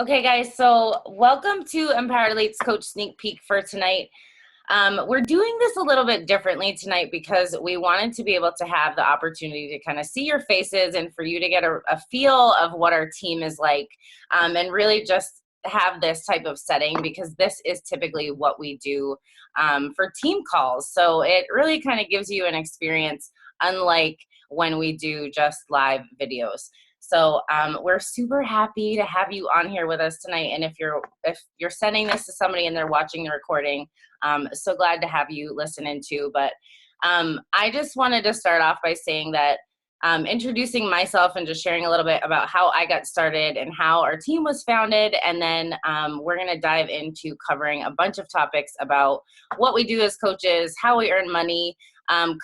Okay, guys, so welcome to Empowered Elites Coach Sneak Peek for tonight. We're doing this a little bit differently tonight because we wanted to be able to have the opportunity to kind of see your faces and for you to get a feel of what our team is like, and really just have this type of setting because this is typically what we do for team calls. So it really kind of gives you an experience unlike when we do just live videos. So we're super happy to have you on here with us tonight. And if you're sending this to somebody and they're watching the recording, so glad to have you listening too. But I just wanted to start off by saying that introducing myself and just sharing a little bit about how I got started and how our team was founded. And then we're going to dive into covering a bunch of topics about what we do as coaches, how we earn money,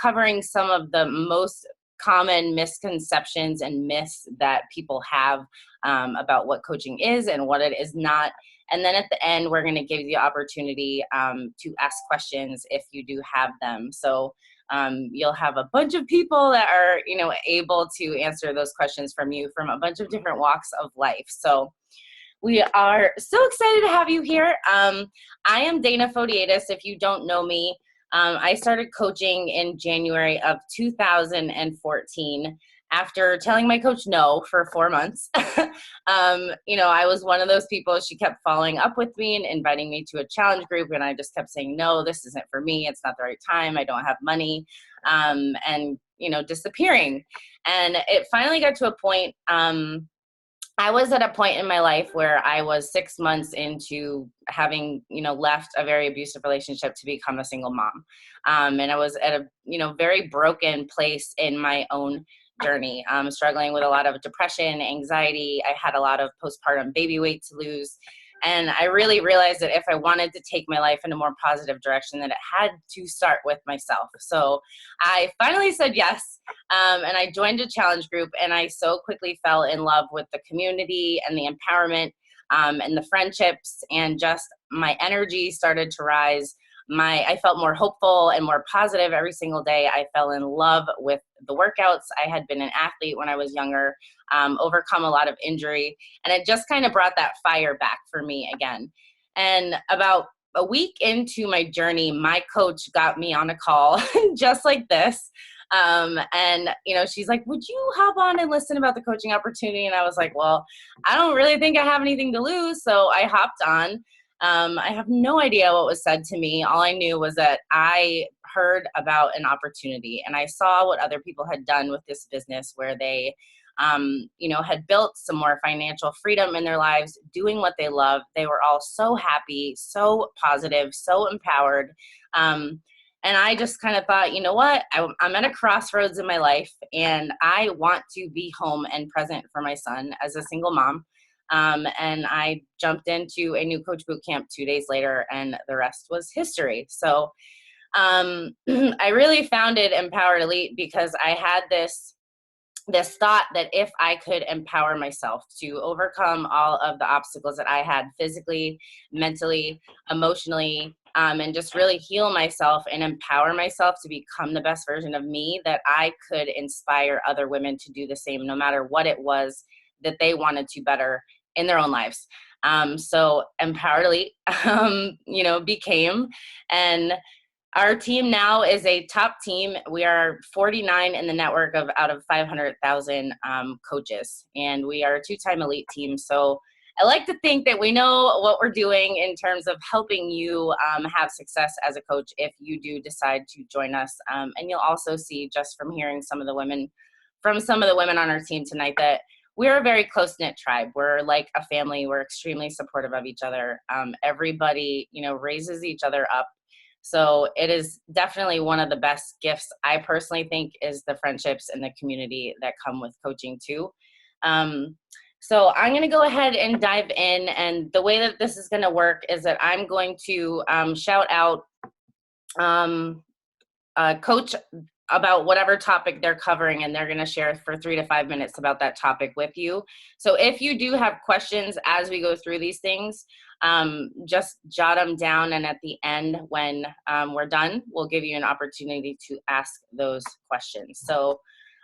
covering some of the most common misconceptions and myths that people have about what coaching is and what it is not. And then at the end, we're going to give you the opportunity to ask questions if you do have them. So you'll have a bunch of people that are, able to answer those questions from you from a bunch of different walks of life. So we are so excited to have you here. I am Dana Fodiatis. If you don't know me, I started coaching in January of 2014 after telling my coach no for 4 months. I was one of those people, she kept following up with me and inviting me to a challenge group, and I just kept saying, no, this isn't for me. It's not the right time. I don't have money, and disappearing. And it finally got to a point, I was at a point in my life where I was 6 months into having, left a very abusive relationship to become a single mom. And I was at a, very broken place in my own journey, struggling with a lot of depression, anxiety. I had a lot of postpartum baby weight to lose. And I really realized that if I wanted to take my life in a more positive direction, that it had to start with myself. So I finally said yes, and I joined a challenge group, and I so quickly fell in love with the community and the empowerment, and the friendships, and just my energy started to rise. I felt more hopeful and more positive every single day. I fell in love with the workouts. I had been an athlete when I was younger, overcome a lot of injury, and it just kind of brought that fire back for me again. And about a week into my journey, my coach got me on a call just like this. And she's like, would you hop on and listen about the coaching opportunity? And I was like, well, I don't really think I have anything to lose. So I hopped on. I have no idea what was said to me. All I knew was that I heard about an opportunity, and I saw what other people had done with this business where they, had built some more financial freedom in their lives, doing what they love. They were all so happy, so positive, so empowered. And I just kind of thought, you know what, I'm at a crossroads in my life, and I want to be home and present for my son as a single mom. And I jumped into a new coach boot camp 2 days later, and the rest was history. So I really founded Empowered Elite because I had this thought that if I could empower myself to overcome all of the obstacles that I had physically, mentally, emotionally, and just really heal myself and empower myself to become the best version of me, that I could inspire other women to do the same, no matter what it was that they wanted to better in their own lives. So Empowered Elite, became, and our team now is a top team. We are 49 in the network of out of 500,000 coaches, and we are a two-time elite team. So I like to think that we know what we're doing in terms of helping you have success as a coach if you do decide to join us. And you'll also see just from hearing some of the women on our team tonight that we're a very close-knit tribe. We're like a family. We're extremely supportive of each other. Everybody, raises each other up. So it is definitely one of the best gifts, I personally think, is the friendships and the community that come with coaching too. So I'm going to go ahead and dive in. And the way that this is going to work is that I'm going to shout out coach about whatever topic they're covering, and they're going to share for 3 to 5 minutes about that topic with you. So if you do have questions as we go through these things, just jot them down, and at the end when we're done, we'll give you an opportunity to ask those questions. So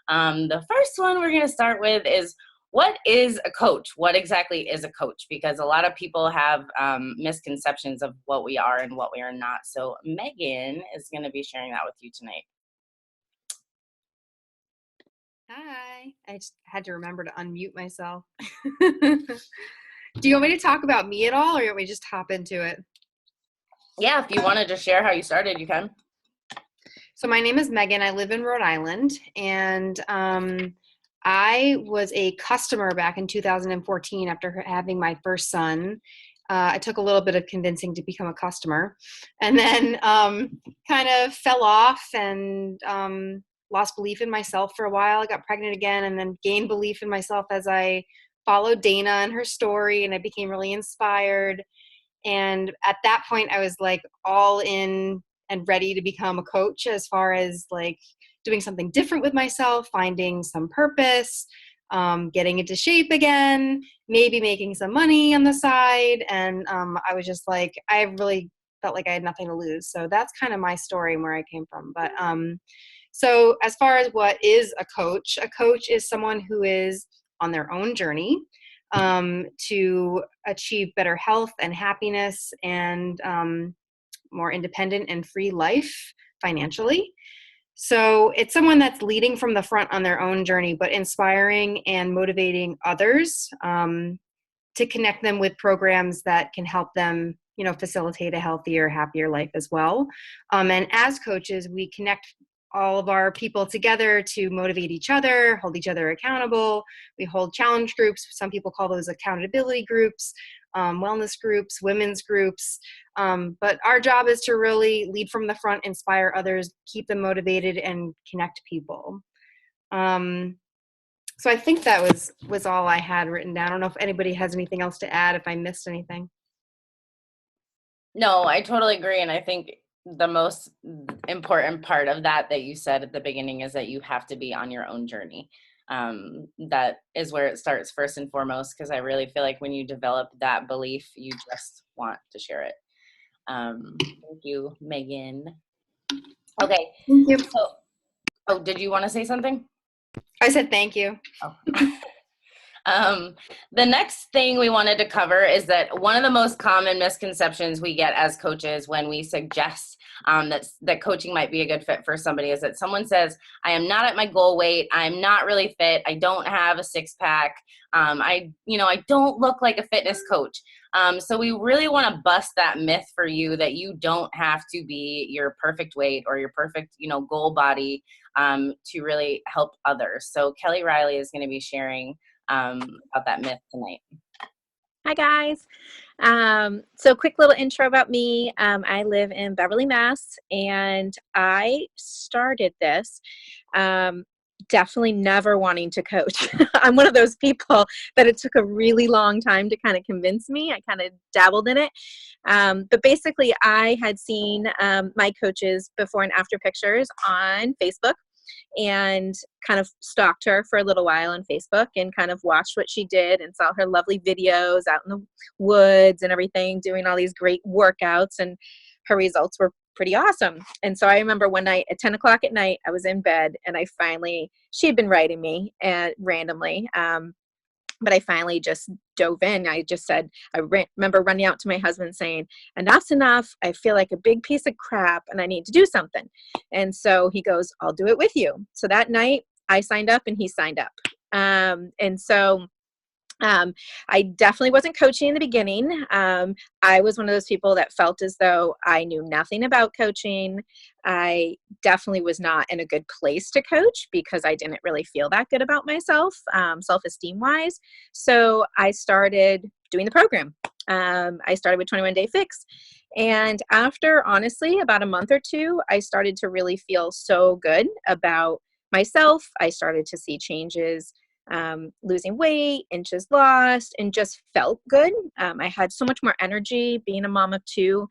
the first one we're going to start with is, what is a coach? What exactly is a coach? Because a lot of people have misconceptions of what we are and what we are not. So Megan is going to be sharing that with you tonight. Hi. I just had to remember to unmute myself. Do you want me to talk about me at all, or you want me to just hop into it? Yeah, if you want to just share how you started, you can. So my name is Megan. I live in Rhode Island, and I was a customer back in 2014 after having my first son. I took a little bit of convincing to become a customer, and then kind of fell off and lost belief in myself for a while. I got pregnant again, and then gained belief in myself as I followed Dana and her story, and I became really inspired. And at that point, I was like all in and ready to become a coach, as far as like doing something different with myself, finding some purpose, getting into shape again, maybe making some money on the side. And I was just like, I really felt like I had nothing to lose. So that's kind of my story and where I came from. But so as far as what is a coach is someone who is on their own journey to achieve better health and happiness and more independent and free life financially. So it's someone that's leading from the front on their own journey, but inspiring and motivating others to connect them with programs that can help them, facilitate a healthier, happier life as well. And as coaches, we connect all of our people together to motivate each other, hold each other accountable. We hold challenge groups. Some people call those accountability groups, wellness groups, women's groups. But our job is to really lead from the front, inspire others, keep them motivated, and connect people. So I think that was all I had written down. I don't know if anybody has anything else to add, if I missed anything. No, I totally agree. And I think the most important part of that you said at the beginning is that you have to be on your own journey. That is where it starts first and foremost, because I really feel like when you develop that belief, you just want to share it. Thank you, Megan. Okay. Thank you. So, oh, did you want to say something? I said thank you. Oh. The next thing we wanted to cover is that one of the most common misconceptions we get as coaches when we suggest that coaching might be a good fit for somebody is that someone says, I am not at my goal weight, I'm not really fit, I don't have a six pack, I don't look like a fitness coach. So we really want to bust that myth for you that you don't have to be your perfect weight or your perfect, goal body to really help others. So Kelly Riley is going to be sharing about that myth tonight. Hi guys. So quick little intro about me. I live in Beverly, Mass, and I started this definitely never wanting to coach. I'm one of those people that it took a really long time to kind of convince me. I kind of dabbled in it. But basically I had seen my coach's before and after pictures on Facebook and kind of stalked her for a little while on Facebook and kind of watched what she did and saw her lovely videos out in the woods and everything, doing all these great workouts, and her results were pretty awesome. And so I remember one night at 10 o'clock at night, I was in bed and she had been writing me randomly. But I finally just dove in. I just said, remember running out to my husband saying, enough's enough. I feel like a big piece of crap and I need to do something. And so he goes, I'll do it with you. So that night I signed up and he signed up. I definitely wasn't coaching in the beginning. I was one of those people that felt as though I knew nothing about coaching. I definitely was not in a good place to coach because I didn't really feel that good about myself, self-esteem wise. So I started doing the program. I started with 21 Day Fix. And after, honestly, about a month or two, I started to really feel so good about myself. I started to see changes, losing weight, inches lost, and just felt good. I had so much more energy being a mom of two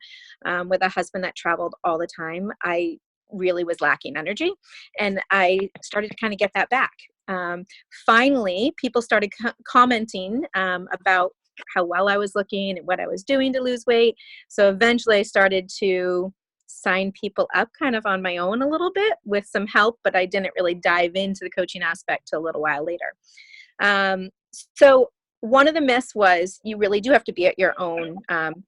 with a husband that traveled all the time. I really was lacking energy, and I started to kind of get that back. Finally, people started commenting about how well I was looking and what I was doing to lose weight. So eventually I started to sign people up kind of on my own a little bit with some help, but I didn't really dive into the coaching aspect till a little while later. So one of the myths was you really do have to be at your own,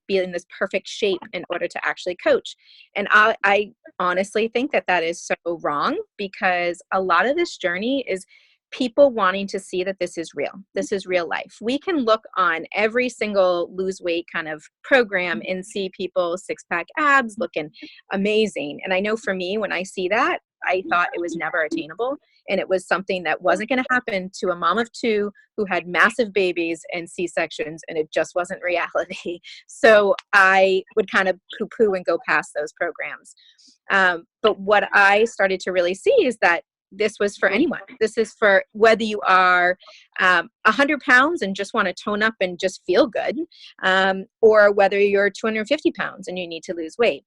be in this perfect shape in order to actually coach. And I honestly think that that is so wrong, because a lot of this journey is people wanting to see that this is real. This is real life. We can look on every single lose weight kind of program and see people 6-pack abs looking amazing. And I know for me, when I see that, I thought it was never attainable. And it was something that wasn't going to happen to a mom of 2 who had massive babies and C-sections, and it just wasn't reality. So I would kind of poo-poo and go past those programs. But what I started to really see is that this was for anyone. This is for whether you are 100 pounds and just want to tone up and just feel good, or whether you're 250 pounds and you need to lose weight.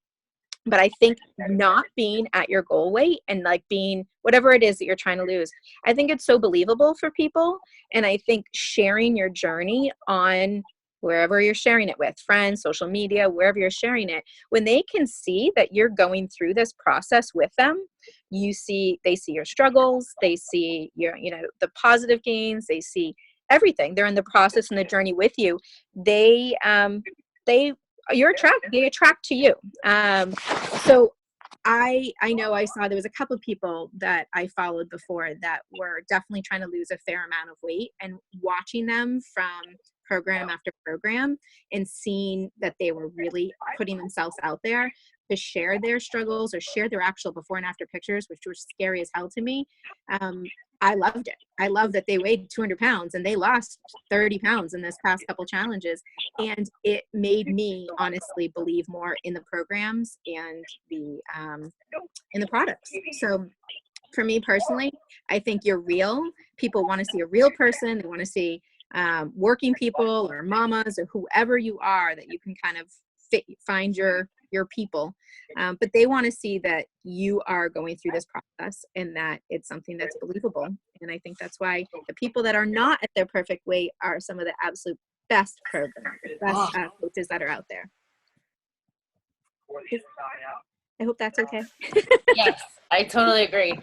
But I think not being at your goal weight and like being whatever it is that you're trying to lose, I think it's so believable for people. And I think sharing your journey on wherever you're sharing it with, friends, social media, wherever you're sharing it, when they can see that you're going through this process with them, they see your struggles, they see your, the positive gains, they see everything. They're in the process and the journey with you. They attract to you. So I know I saw there was a couple of people that I followed before that were definitely trying to lose a fair amount of weight, and watching them from program after program and seeing that they were really putting themselves out there to share their struggles or share their actual before and after pictures, which were scary as hell to me. I loved it. I love that they weighed 200 pounds and they lost 30 pounds in this past couple challenges. And it made me honestly believe more in the programs and in the products. So for me personally, I think you're real. People want to see a real person. They want to see working people or mamas or whoever you are, that you can kind of find your people, but they want to see that you are going through this process and that it's something that's believable. And I think that's why the people that are not at their perfect weight are some of the absolute best programs, best coaches that are out there. I hope that's okay. Yes, I totally agree.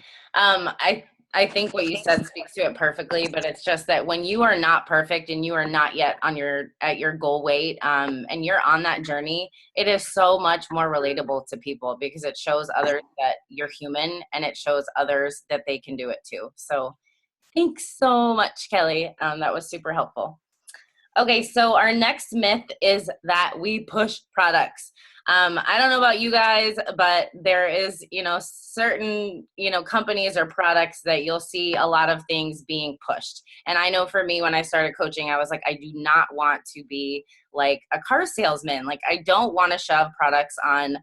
I think what you said speaks to it perfectly, but it's just that when you are not perfect and you are not yet at your goal weight, and you're on that journey, it is so much more relatable to people, because it shows others that you're human, and it shows others that they can do it too. So thanks so much, Kelly. That was super helpful. Okay, so our next myth is that we push products. I don't know about you guys, but there is, certain, companies or products that you'll see a lot of things being pushed. And I know for me, when I started coaching, I was like, I do not want to be like a car salesman. Like, I don't want to shove products on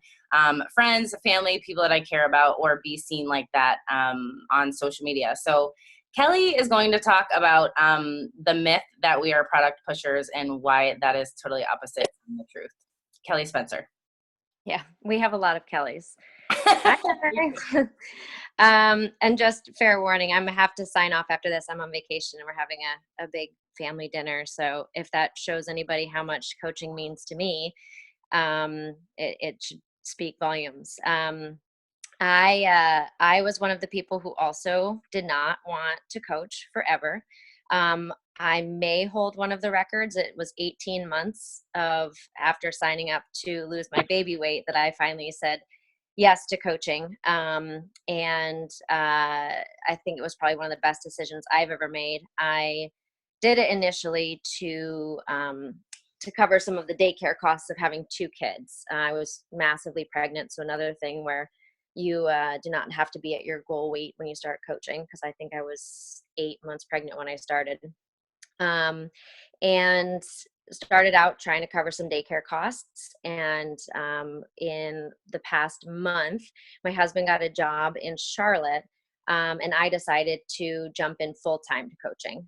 friends, family, people that I care about, or be seen like that on social media. So Kelly is going to talk about the myth that we are product pushers and why that is totally opposite from the truth. Kelly Spencer. Yeah, we have a lot of Kellys. And just fair warning, I'm going to have to sign off after this. I'm on vacation and we're having a big family dinner. So if that shows anybody how much coaching means to me, it should speak volumes. I was one of the people who also did not want to coach forever. I may hold one of the records. It was 18 months after signing up to lose my baby weight that I finally said yes to coaching. And I think it was probably one of the best decisions I've ever made. I did it initially to cover some of the daycare costs of having 2 kids. I was massively pregnant. So another thing where you do not have to be at your goal weight when you start coaching, because I think I was 8 months pregnant when I started. And started out trying to cover some daycare costs. And in the past month, my husband got a job in Charlotte, and I decided to jump in full-time to coaching.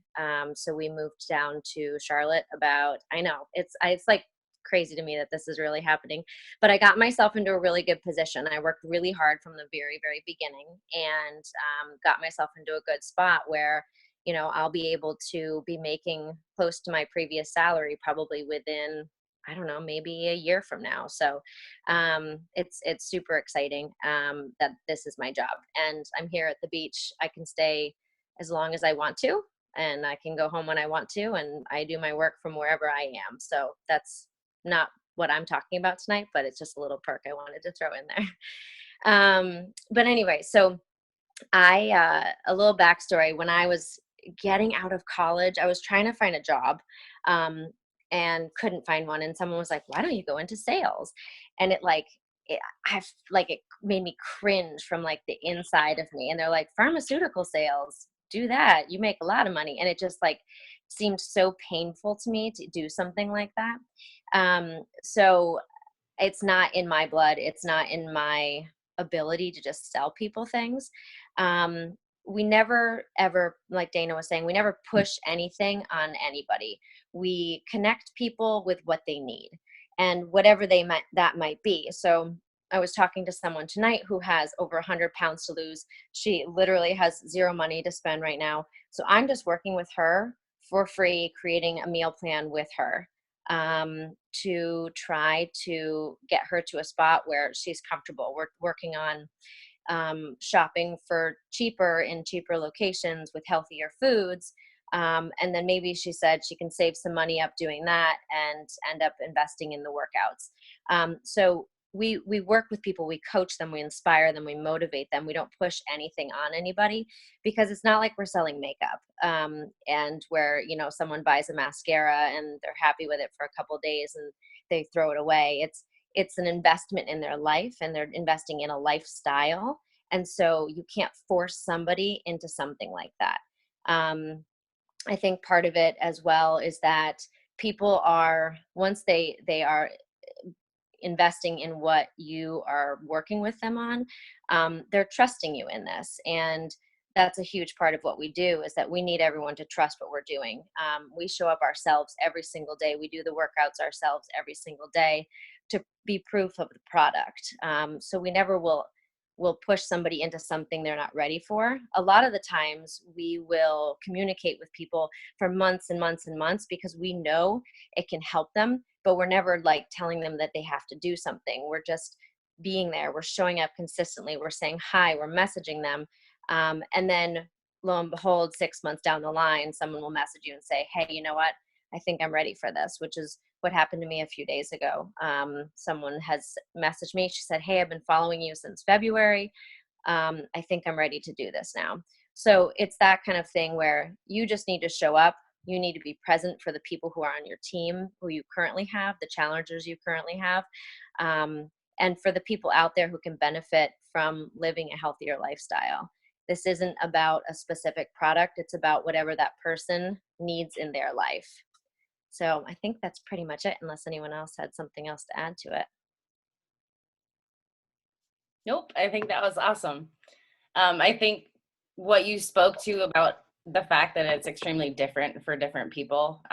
So we moved down to Charlotte I know, it's like crazy to me that this is really happening, but I got myself into a really good position. I worked really hard from the very, very beginning, and got myself into a good spot where, I'll be able to be making close to my previous salary probably within, I don't know, maybe a year from now. So it's super exciting that this is my job, and I'm here at the beach. I can stay as long as I want to. and I can go home when I want to, and I do my work from wherever I am. So that's not what I'm talking about tonight, but it's just a little perk I wanted to throw in there. But anyway, so a little backstory. When I was getting out of college, I was trying to find a job, and couldn't find one. And someone was like, "Why don't you go into sales?" And it made me cringe from like the inside of me. And they're like, "Pharmaceutical sales, do that. You make a lot of money." And it just like seemed so painful to me to do something like that. So it's not in my blood. It's not in my ability to just sell people things. We never ever, like Dana was saying, we never push anything on anybody. We connect people with what they need and whatever that might be. So I was talking to someone tonight who has over 100 pounds to lose. She literally has zero money to spend right now. So I'm just working with her for free, creating a meal plan with her, to try to get her to a spot where she's comfortable. We're working on shopping for cheaper in cheaper locations with healthier foods. And then maybe she said she can save some money up doing that and end up investing in the workouts. So we work with people, we coach them, we inspire them, we motivate them. We don't push anything on anybody, because it's not like we're selling makeup, and where, you know, someone buys a mascara and they're happy with it for a couple days and they throw it away. It's an investment in their life, and they're investing in a lifestyle. And so you can't force somebody into something like that. I think part of it as well is that people are, once they are investing in what you are working with them on, they're trusting you in this. And that's a huge part of what we do, is that we need everyone to trust what we're doing. We show up ourselves every single day. We do the workouts ourselves every single day to be proof of the product. So we never will push somebody into something they're not ready for. A lot of the times we will communicate with people for months and months and months because we know it can help them, but we're never like telling them that they have to do something. We're just being there. We're showing up consistently. We're saying hi, we're messaging them. And then lo and behold, 6 months down the line, someone will message you and say, "Hey, you know what? I think I'm ready for this," which is what happened to me a few days ago. Someone has messaged me. She said, "Hey, I've been following you since February. I think I'm ready to do this now." So it's that kind of thing where you just need to show up. You need to be present for the people who are on your team, who you currently have, the challengers you currently have, and for the people out there who can benefit from living a healthier lifestyle. This isn't about a specific product. It's about whatever that person needs in their life. So I think that's pretty much it, unless anyone else had something else to add to it. Nope, I think that was awesome. I think what you spoke to about the fact that it's extremely different for different people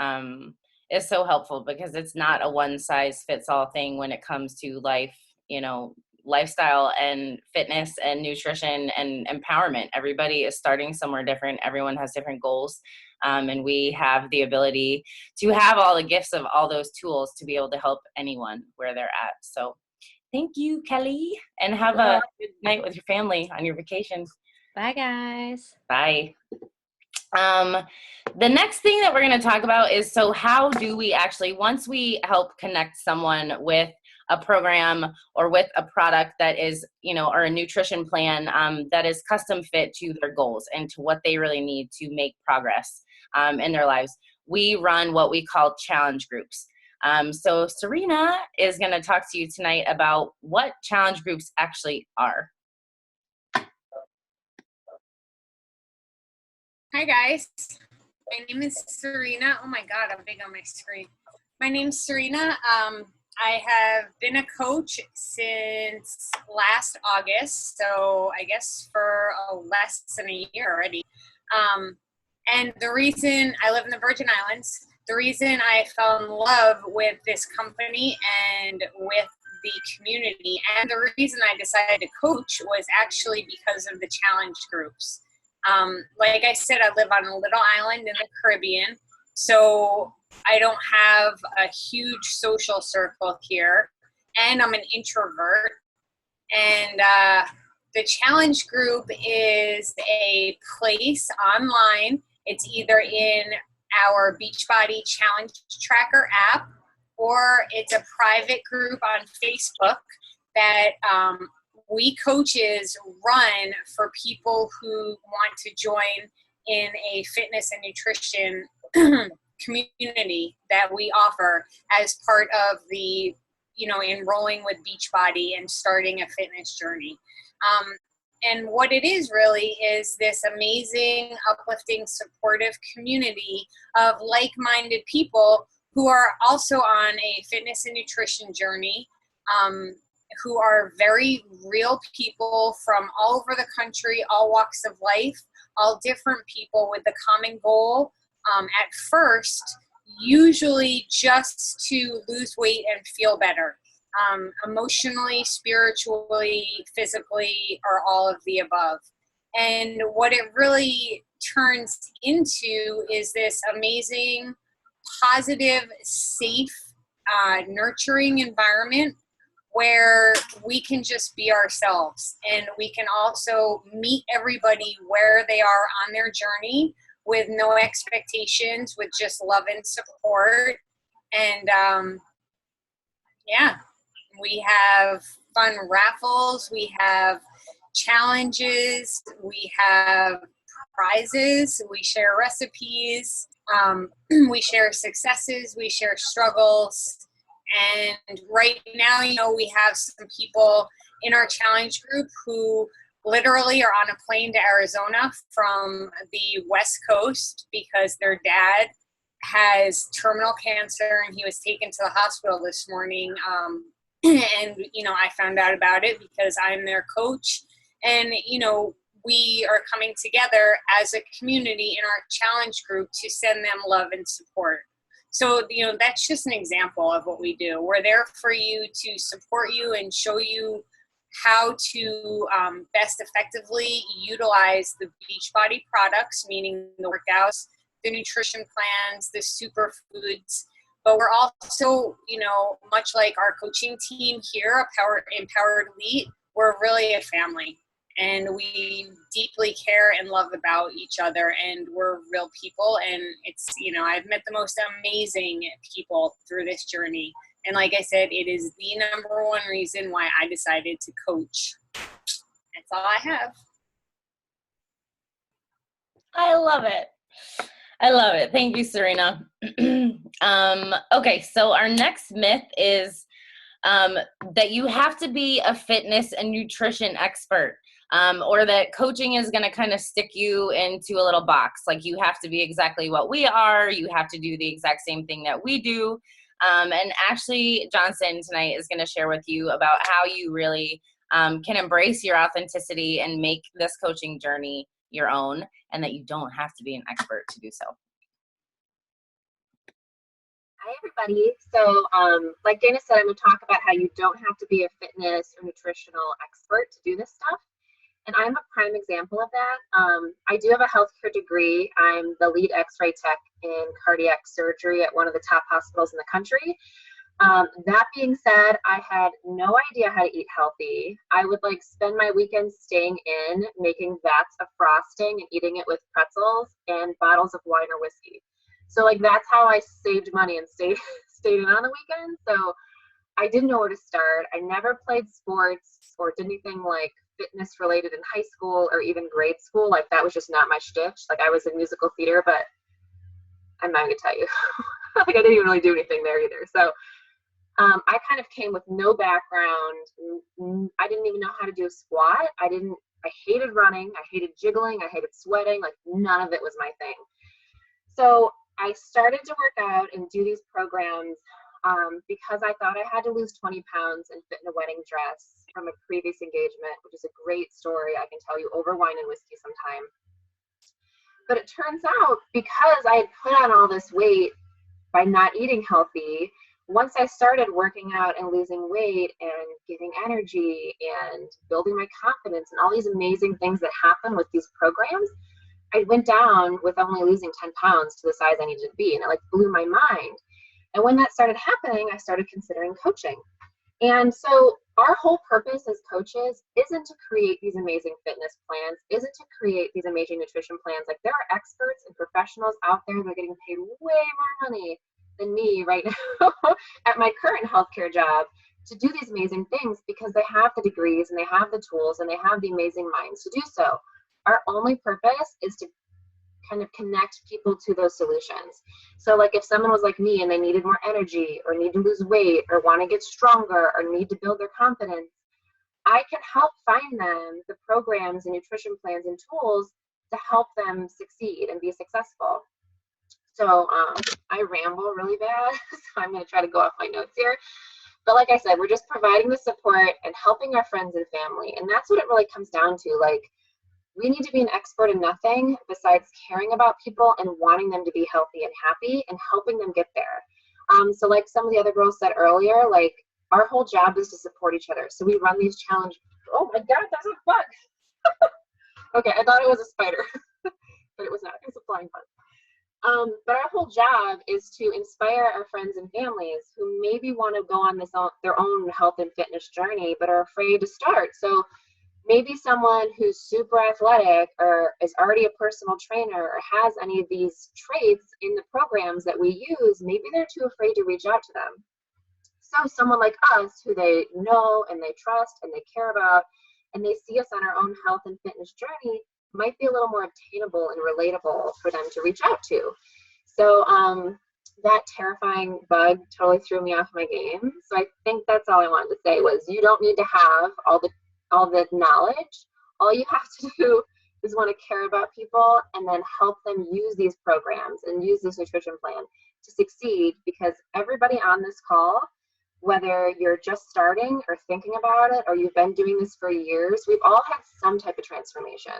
is so helpful, because it's not a one size fits all thing when it comes to life, you know, lifestyle and fitness and nutrition and empowerment. Everybody is starting somewhere different. Everyone has different goals. And we have the ability to have all the gifts of all those tools to be able to help anyone where they're at. So thank you, Kelly, and have a good night with your family on your vacation. Bye, guys. Bye. The next thing that we're going to talk about is, so how do we actually, once we help connect someone with a program or with a product that is, you know, or a nutrition plan that is custom fit to their goals and to what they really need to make progress in their lives, we run what we call challenge groups. So Serena is going to talk to you tonight about what challenge groups actually are. Hi guys, my name is Serena. Oh my God, I'm big on my screen. My name's Serena. I have been a coach since last August, so I guess for less than a year already. And the reason I live in the Virgin Islands, the reason I fell in love with this company and with the community, and the reason I decided to coach was actually because of the challenge groups. Like I said, I live on a little island in the Caribbean, so I don't have a huge social circle here, and I'm an introvert. And the challenge group is a place online It's either in our Beachbody Challenge Tracker app, or it's a private group on Facebook that we coaches run for people who want to join in a fitness and nutrition community that we offer as part of the, enrolling with Beachbody and starting a fitness journey. And what it is really is this amazing, uplifting, supportive community of like-minded people who are also on a fitness and nutrition journey, who are very real people from all over the country, all walks of life, all different people with the common goal, at first, usually just to lose weight and feel better. Emotionally, spiritually, physically, or all of the above. And what it really turns into is this amazing, positive, safe, nurturing environment where we can just be ourselves, and we can also meet everybody where they are on their journey with no expectations, with just love and support. And we have fun raffles, we have challenges, we have prizes, we share recipes, we share successes, we share struggles. And right now, we have some people in our challenge group who literally are on a plane to Arizona from the West Coast because their dad has terminal cancer and he was taken to the hospital this morning. And, I found out about it because I'm their coach. And, we are coming together as a community in our challenge group to send them love and support. So, that's just an example of what we do. We're there for you to support you and show you how to best effectively utilize the Beachbody products, meaning the workouts, the nutrition plans, the superfoods. But we're also, much like our coaching team here, Empowered Elite, we're really a family. And we deeply care and love about each other, and we're real people. And it's, I've met the most amazing people through this journey. And like I said, it is the number one reason why I decided to coach. That's all I have. I love it. I love it. Thank you, Serena. Okay, so our next myth is that you have to be a fitness and nutrition expert, or that coaching is going to kind of stick you into a little box. Like you have to be exactly what we are. You have to do the exact same thing that we do. And Ashley Johnson tonight is going to share with you about how you really can embrace your authenticity and make this coaching journey your own, and that you don't have to be an expert to do so. Hi, everybody. So like Dana said, I'm going to talk about how you don't have to be a fitness or nutritional expert to do this stuff. And I'm a prime example of that. I do have a healthcare degree. I'm the lead X-ray tech in cardiac surgery at one of the top hospitals in the country. That being said, I had no idea how to eat healthy. I would spend my weekends staying in, making vats of frosting and eating it with pretzels and bottles of wine or whiskey. So that's how I saved money and stayed in on the weekend. So I didn't know where to start. I never played sports or did anything fitness related in high school or even grade school. That was just not my shtick. I was in musical theater, but I'm not gonna tell you. I didn't even really do anything there either. So I kind of came with no background. I didn't even know how to do a squat. I hated running. I hated jiggling. I hated sweating. None of it was my thing. So I started to work out and do these programs because I thought I had to lose 20 pounds and fit in a wedding dress from a previous engagement, which is a great story I can tell you over wine and whiskey sometime. But it turns out because I had put on all this weight by not eating healthy, once I started working out and losing weight and getting energy and building my confidence and all these amazing things that happen with these programs, I went down with only losing 10 pounds to the size I needed to be. And it blew my mind. And when that started happening, I started considering coaching. And so our whole purpose as coaches isn't to create these amazing fitness plans, isn't to create these amazing nutrition plans. Like, there are experts and professionals out there that are getting paid way more money than me right now at my current healthcare job to do these amazing things, because they have the degrees and they have the tools and they have the amazing minds to do so. Our only purpose is to kind of connect people to those solutions. So like, if someone was like me and they needed more energy or need to lose weight or want to get stronger or need to build their confidence, I can help find them the programs and nutrition plans and tools to help them succeed and be successful. So I ramble really bad, so I'm going to try to go off my notes here. But like I said, we're just providing the support and helping our friends and family. And that's what it really comes down to. Like, we need to be an expert in nothing besides caring about people and wanting them to be healthy and happy and helping them get there. So like some of the other girls said earlier, like, our whole job is to support each other. So we run these challenges. Oh my God, that's a bug. Okay, I thought it was a spider, but it was not. It's a flying bug. But our whole job is to inspire our friends and families who maybe want to go on their own health and fitness journey, but are afraid to start. So maybe someone who's super athletic or is already a personal trainer or has any of these traits in the programs that we use, maybe they're too afraid to reach out to them. So someone like us, who they know and they trust and they care about, and they see us on our own health and fitness journey, might be a little more obtainable and relatable for them to reach out to. So that terrifying bug totally threw me off my game. So I think that's all I wanted to say was, you don't need to have all the knowledge. All you have to do is want to care about people and then help them use these programs and use this nutrition plan to succeed. Because everybody on this call, whether you're just starting or thinking about it, or you've been doing this for years, we've all had some type of transformation.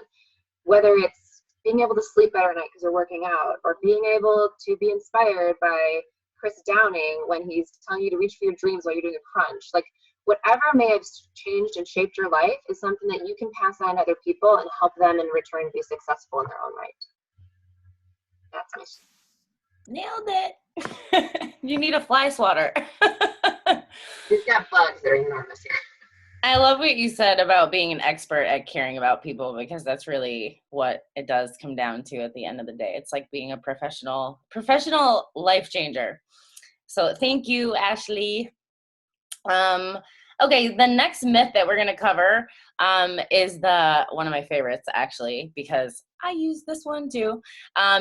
Whether it's being able to sleep better at night because you're working out, or being able to be inspired by Chris Downing when he's telling you to reach for your dreams while you're doing a crunch. Like, whatever may have changed and shaped your life is something that you can pass on to other people and help them in return be successful in their own right. That's my Nailed it. You need a fly swatter. We've got bugs that are enormous here. I love what you said about being an expert at caring about people, because that's really what it does come down to at the end of the day. It's like being a professional life changer. So thank you, Ashley. Okay, the next myth that we're going to cover is one of my favorites, actually, because I use this one too,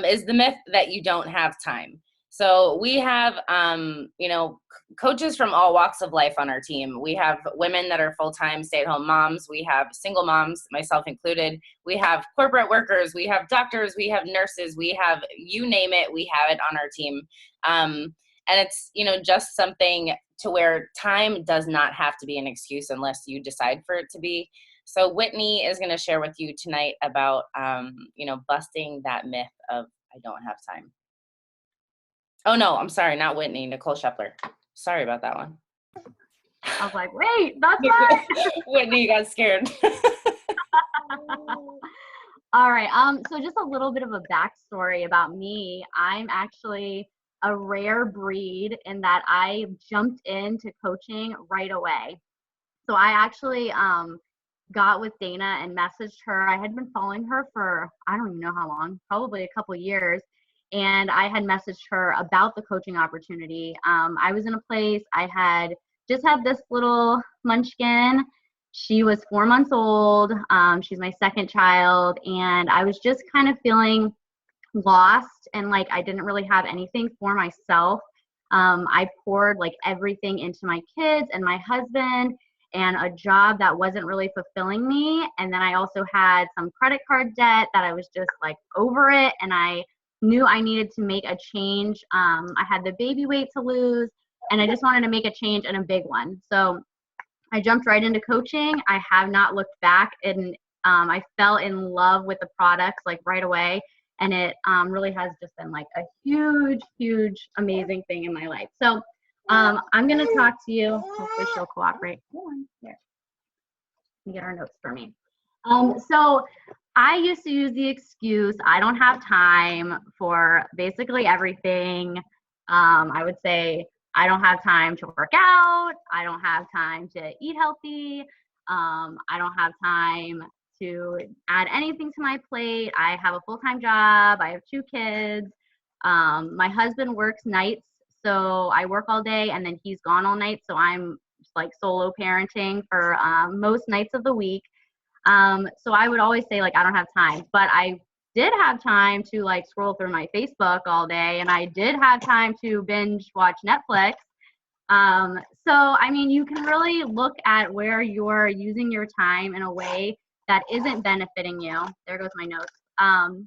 is the myth that you don't have time. So we have, coaches from all walks of life on our team. We have women that are full-time stay-at-home moms. We have single moms, myself included. We have corporate workers. We have doctors. We have nurses. We have, you name it, we have it on our team. And it's, just something to where time does not have to be an excuse unless you decide for it to be. So Whitney is going to share with you tonight about, busting that myth of I don't have time. Oh, no, I'm sorry. Not Whitney, Nicole Shepler. Sorry about that one. I was like, wait, that's right. Whitney got scared. All right. So just a little bit of a backstory about me. I'm actually a rare breed in that I jumped into coaching right away. So I actually got with Dana and messaged her. I had been following her for, I don't even know how long, probably a couple years. And I had messaged her about the coaching opportunity. I was in a place, I had just had this little munchkin. She was 4 months old. She's my second child. And I was just kind of feeling lost and like I didn't really have anything for myself. I poured like everything into my kids and my husband and a job that wasn't really fulfilling me. And then I also had some credit card debt that I was just like over it. And I knew I needed to make a change. I had the baby weight to lose and I just wanted to make a change and a big one. So I jumped right into coaching. I have not looked back, and I fell in love with the products like right away. And it really has just been like a huge, huge, amazing thing in my life. So I'm going to talk to you. Hopefully she'll cooperate. There. You get our notes for me. So I used to use the excuse, I don't have time for basically everything. I would say I don't have time to work out. I don't have time to eat healthy. I don't have time to add anything to my plate. I have a full-time job. I have 2 kids. My husband works nights, so I work all day and then he's gone all night. So I'm just like solo parenting for most nights of the week. So I would always say like, I don't have time, but I did have time to like scroll through my Facebook all day, and I did have time to binge watch Netflix. So, I mean, you can really look at where you're using your time in a way that isn't benefiting you. There goes my notes.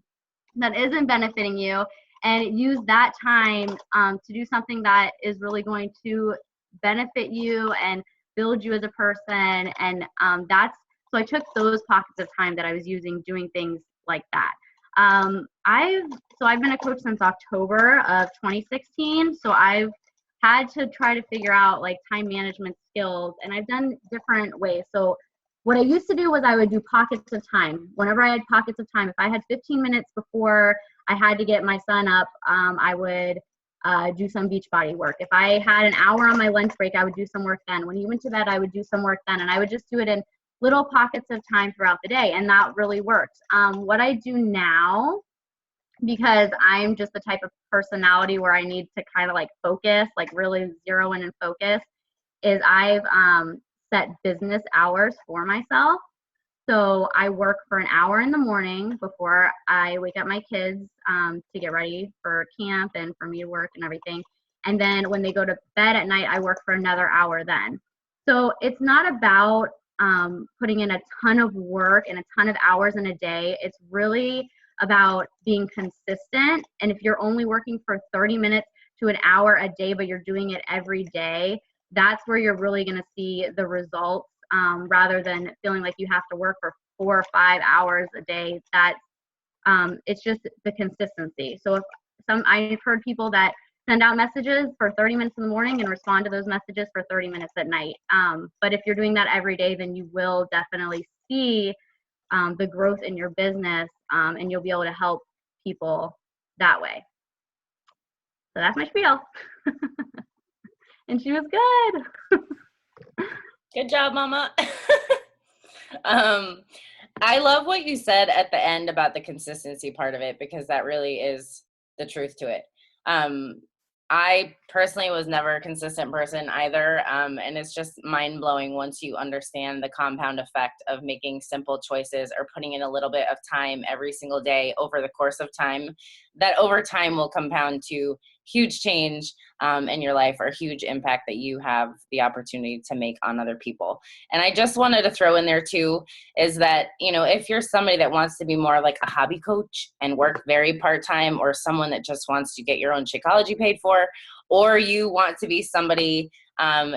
That isn't benefiting you, and use that time to do something that is really going to benefit you and build you as a person. And so I took those pockets of time that I was using doing things like that. I've been a coach since October of 2016. So I've had to try to figure out like time management skills, and I've done different ways. So what I used to do was I would do pockets of time. Whenever I had pockets of time, if I had 15 minutes before I had to get my son up, I would do some beach body work. If I had an hour on my lunch break, I would do some work then. When he went to bed, I would do some work then, and I would just do it in little pockets of time throughout the day, and that really worked. What I do now, because I'm just the type of personality where I need to kind of like focus, like really zero in and focus, is I've set business hours for myself. So I work for an hour in the morning before I wake up my kids to get ready for camp and for me to work and everything. And then when they go to bed at night, I work for another hour then. So it's not about putting in a ton of work and a ton of hours in a day. It's really about being consistent. And if you're only working for 30 minutes to an hour a day, but you're doing it every day, that's where you're really going to see the results, rather than feeling like you have to work for 4 or 5 hours a day. That it's just the consistency. So if I've heard people that send out messages for 30 minutes in the morning and respond to those messages for 30 minutes at night. But if you're doing that every day, then you will definitely see the growth in your business, and you'll be able to help people that way. So that's my spiel. And she was good. Good job, Mama. I love what you said at the end about the consistency part of it, because that really is the truth to it. I personally was never a consistent person either, and it's just mind-blowing once you understand the compound effect of making simple choices or putting in a little bit of time every single day over the course of time, that over time will compound to huge change in your life, or huge impact that you have the opportunity to make on other people. And I just wanted to throw in there too, is that, you know, if you're somebody that wants to be more like a hobby coach and work very part-time, or someone that just wants to get your own Shakeology paid for, or you want to be somebody,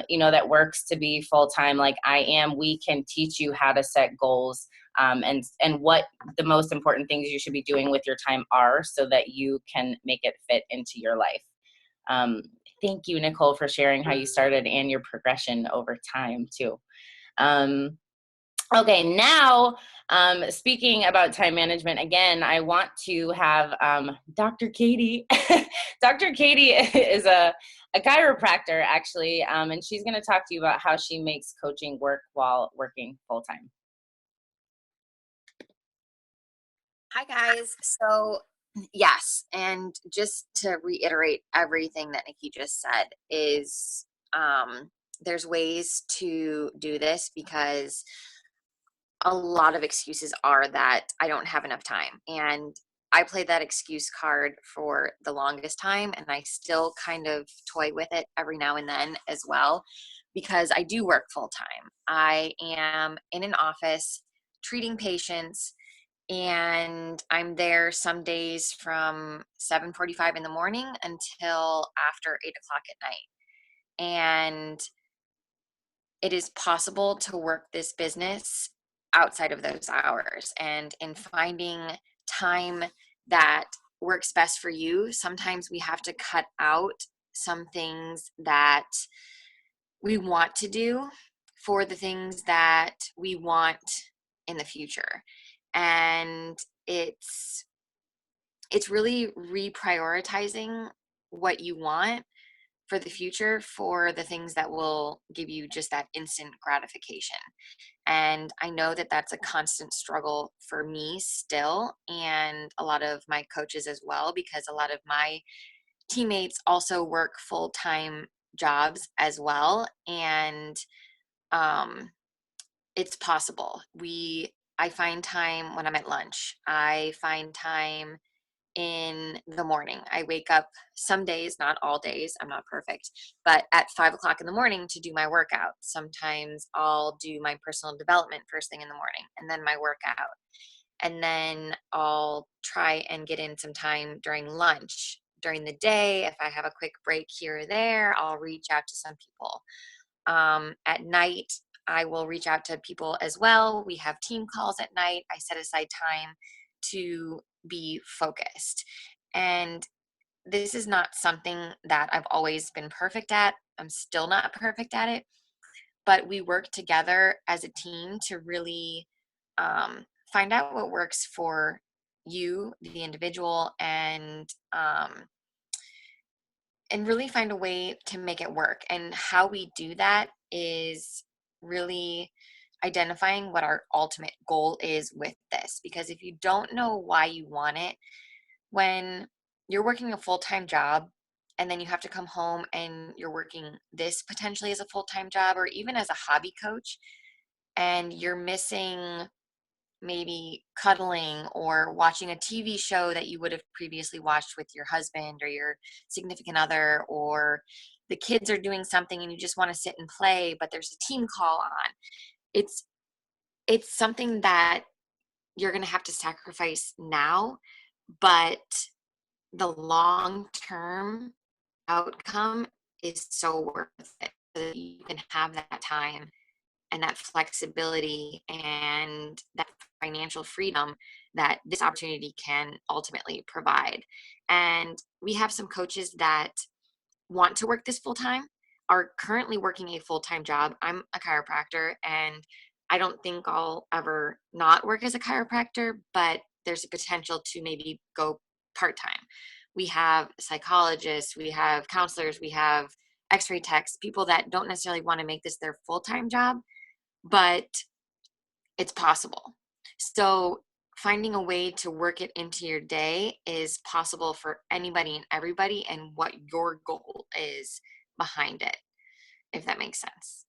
you know, that works to be full-time like I am, we can teach you how to set goals, and what the most important things you should be doing with your time are, so that you can make it fit into your life. Thank you, Nicole, for sharing how you started and your progression over time too. Okay, now, speaking about time management, again, I want to have Dr. Katie. Dr. Katie is a chiropractor, actually, and she's going to talk to you about how she makes coaching work while working full-time. Hi, guys. So, yes, and just to reiterate everything that Nikki just said is there's ways to do this, because a lot of excuses are that I don't have enough time. And I played that excuse card for the longest time, and I still kind of toy with it every now and then as well, because I do work full time. I am in an office treating patients, and I'm there some days from 7:45 in the morning until after 8 o'clock at night. And it is possible to work this business outside of those hours, and in finding time that works best for you, sometimes we have to cut out some things that we want to do for the things that we want in the future. And it's really reprioritizing what you want for the future for the things that will give you just that instant gratification. And I know that that's a constant struggle for me still, and a lot of my coaches as well, because a lot of my teammates also work full-time jobs as well. And it's possible. I find time when I'm at lunch. I find time in the morning. I wake up some days, not all days, I'm not perfect, but at 5 o'clock in the morning to do my workout. Sometimes I'll do my personal development first thing in the morning and then my workout. And then I'll try and get in some time during lunch. During the day, if I have a quick break here or there, I'll reach out to some people. At night, I will reach out to people as well. We have team calls at night. I set aside time to be focused. And this is not something that I've always been perfect at. I'm still not perfect at it, but we work together as a team to really find out what works for you, the individual, and really find a way to make it work. And how we do that is really identifying what our ultimate goal is with this. Because if you don't know why you want it, when you're working a full-time job and then you have to come home and you're working this potentially as a full-time job or even as a hobby coach, and you're missing maybe cuddling or watching a TV show that you would have previously watched with your husband or your significant other, or the kids are doing something and you just want to sit and play, but there's a team call on. It's something that you're going to have to sacrifice now, but the long-term outcome is so worth it, so that you can have that time and that flexibility and that financial freedom that this opportunity can ultimately provide. And we have some coaches that want to work this full-time, are currently working a full-time job. I'm a chiropractor, and I don't think I'll ever not work as a chiropractor, but there's a potential to maybe go part-time. We have psychologists, we have counselors, we have x-ray techs, people that don't necessarily want to make this their full-time job, but it's possible. So finding a way to work it into your day is possible for anybody and everybody, and what your goal is behind it, if that makes sense.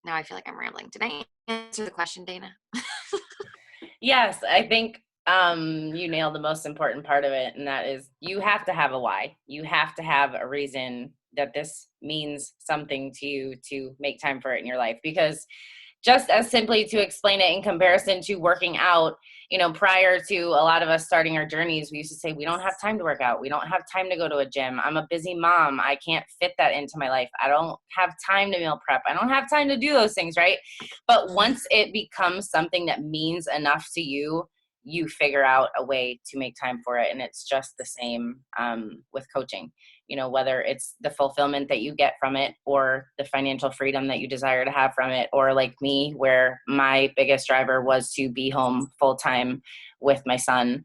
Now I feel like I'm rambling. Did I answer the question, Dana? Yes, I think you nailed the most important part of it, and that is you have to have a why. You have to have a reason that this means something to you to make time for it in your life. Because just as simply to explain it in comparison to working out, prior to a lot of us starting our journeys, we used to say, we don't have time to work out. We don't have time to go to a gym. I'm a busy mom. I can't fit that into my life. I don't have time to meal prep. I don't have time to do those things, right? But once it becomes something that means enough to you, you figure out a way to make time for it. And it's just the same with coaching. Whether it's the fulfillment that you get from it, or the financial freedom that you desire to have from it, or like me, where my biggest driver was to be home full time with my son,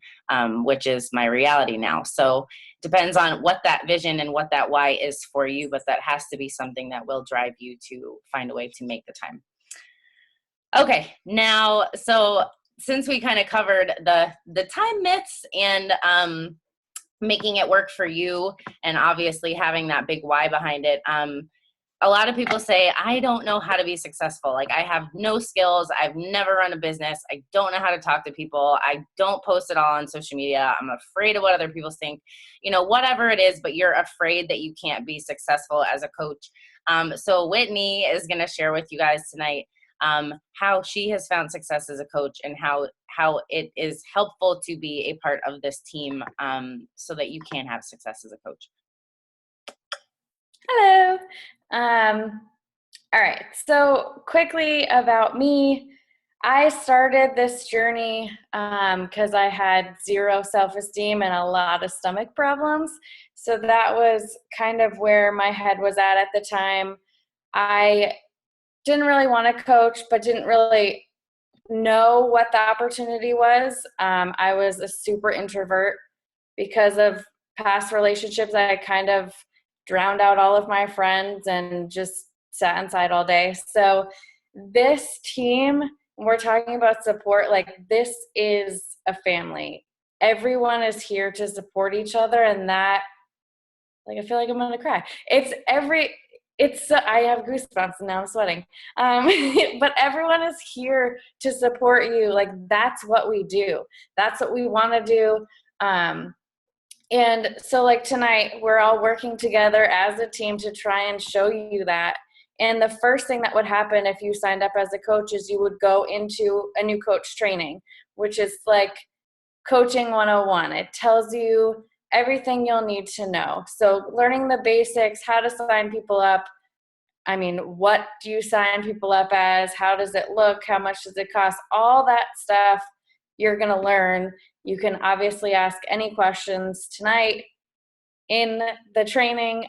which is my reality now. So depends on what that vision and what that why is for you, but that has to be something that will drive you to find a way to make the time. Okay, now, so since we kind of covered the time myths and making it work for you, and obviously having that big why behind it, a lot of people say, I don't know how to be successful. Like, I have no skills. I've never run a business. I don't know how to talk to people. I don't post it all on social media. I'm afraid of what other people think, whatever it is, but you're afraid that you can't be successful as a coach. So Whitney is going to share with you guys tonight how she has found success as a coach, and how it is helpful to be a part of this team, so that you can have success as a coach. Hello. All right. So quickly about me, I started this journey because I had zero self-esteem and a lot of stomach problems. So that was kind of where my head was at the time. I didn't really want to coach, but didn't really know what the opportunity was. I was a super introvert because of past relationships. I kind of drowned out all of my friends and just sat inside all day. So this team, we're talking about support, like this is a family. Everyone is here to support each other, and that, like, I feel like I'm gonna cry. I have goosebumps and now I'm sweating. But everyone is here to support you. Like, that's what we do. That's what we want to do. And so, like, tonight, we're all working together as a team to try and show you that. And the first thing that would happen if you signed up as a coach is you would go into a new coach training, which is like Coaching 101. It tells you everything you'll need to know. So learning the basics, how to sign people up. I mean, what do you sign people up as? How does it look? How much does it cost? All that stuff you're going to learn. You can obviously ask any questions tonight in the training.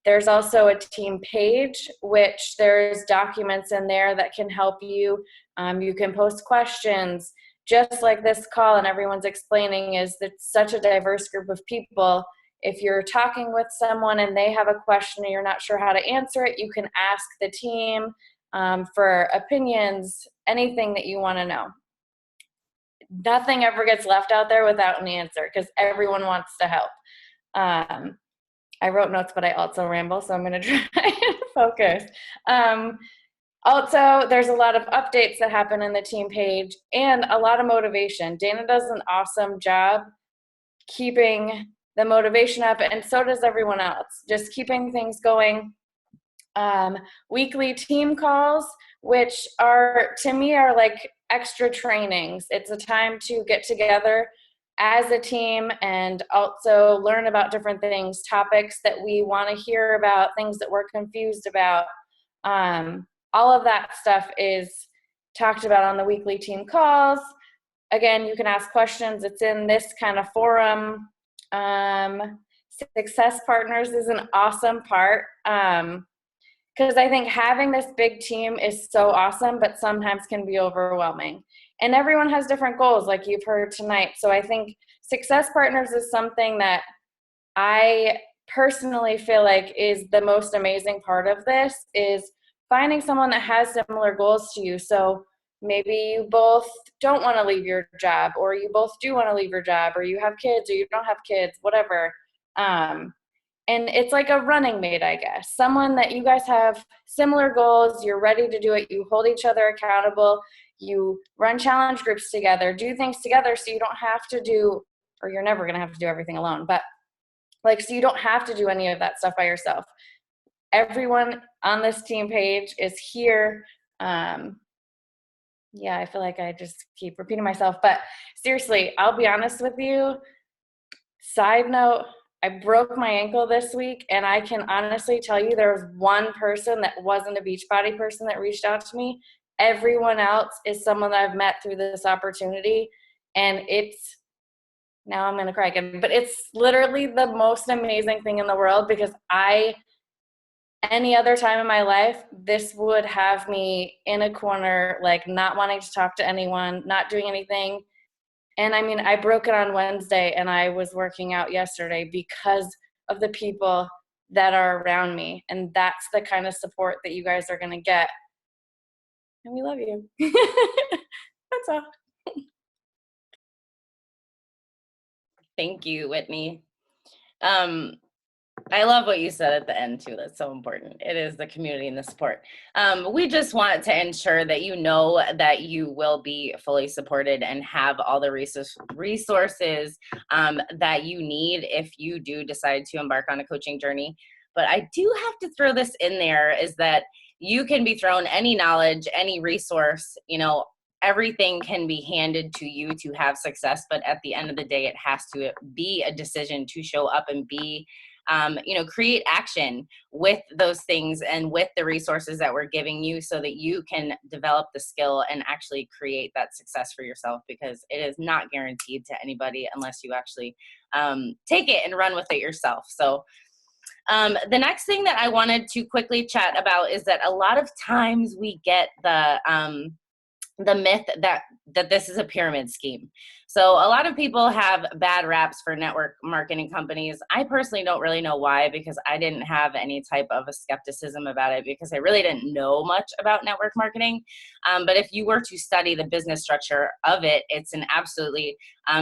There's also a team page, which there's documents in there that can help you. You can post questions. Just like this call and everyone's explaining, is that such a diverse group of people. If you're talking with someone and they have a question and you're not sure how to answer it, you can ask the team for opinions, anything that you want to know. Nothing ever gets left out there without an answer because everyone wants to help. I wrote notes, but I also ramble, so I'm going to try and focus. Also, there's a lot of updates that happen in the team page and a lot of motivation. Dana does an awesome job keeping the motivation up, and so does everyone else, just keeping things going. Weekly team calls, which are, to me, are like extra trainings. It's a time to get together as a team and also learn about different things, topics that we want to hear about, things that we're confused about. All of that stuff is talked about on the weekly team calls. Again, you can ask questions. It's in this kind of forum. Success Partners is an awesome part because I think having this big team is so awesome, but sometimes can be overwhelming. And everyone has different goals, like you've heard tonight. So I think Success Partners is something that I personally feel like is the most amazing part of this, is finding someone that has similar goals to you. So maybe you both don't want to leave your job, or you both do want to leave your job, or you have kids or you don't have kids, whatever. And it's like a running mate, I guess. Someone that you guys have similar goals, you're ready to do it, you hold each other accountable, you run challenge groups together, do things together so you don't have to do, or you're never going to have to do everything alone, but like, so you don't have to do any of that stuff by yourself. Everyone on this team page is here. Yeah, I feel like I just keep repeating myself, but seriously, I'll be honest with you. Side note, I broke my ankle this week, and I can honestly tell you there was one person that wasn't a Beachbody person that reached out to me. Everyone else is someone that I've met through this opportunity, and it's, now I'm going to cry again, but it's literally the most amazing thing in the world, because any other time in my life, this would have me in a corner, like not wanting to talk to anyone, not doing anything. And I mean, I broke it on Wednesday and I was working out yesterday because of the people that are around me. And that's the kind of support that you guys are going to get. And we love you. That's all. Thank you, Whitney. I love what you said at the end too. That's so important. It is the community and the support. We just want to ensure that you know that you will be fully supported and have all the resources that you need if you do decide to embark on a coaching journey. But I do have to throw this in there, is that you can be thrown any knowledge, any resource, everything can be handed to you to have success. But at the end of the day, it has to be a decision to show up and be create action with those things and with the resources that we're giving you, so that you can develop the skill and actually create that success for yourself, because it is not guaranteed to anybody unless you actually take it and run with it yourself. So the next thing that I wanted to quickly chat about is that a lot of times we get the the myth that this is a pyramid scheme. So a lot of people have bad raps for network marketing companies. I personally don't really know why, because I didn't have any type of a skepticism about it because I really didn't know much about network marketing. But if you were to study the business structure of it, it's an absolutely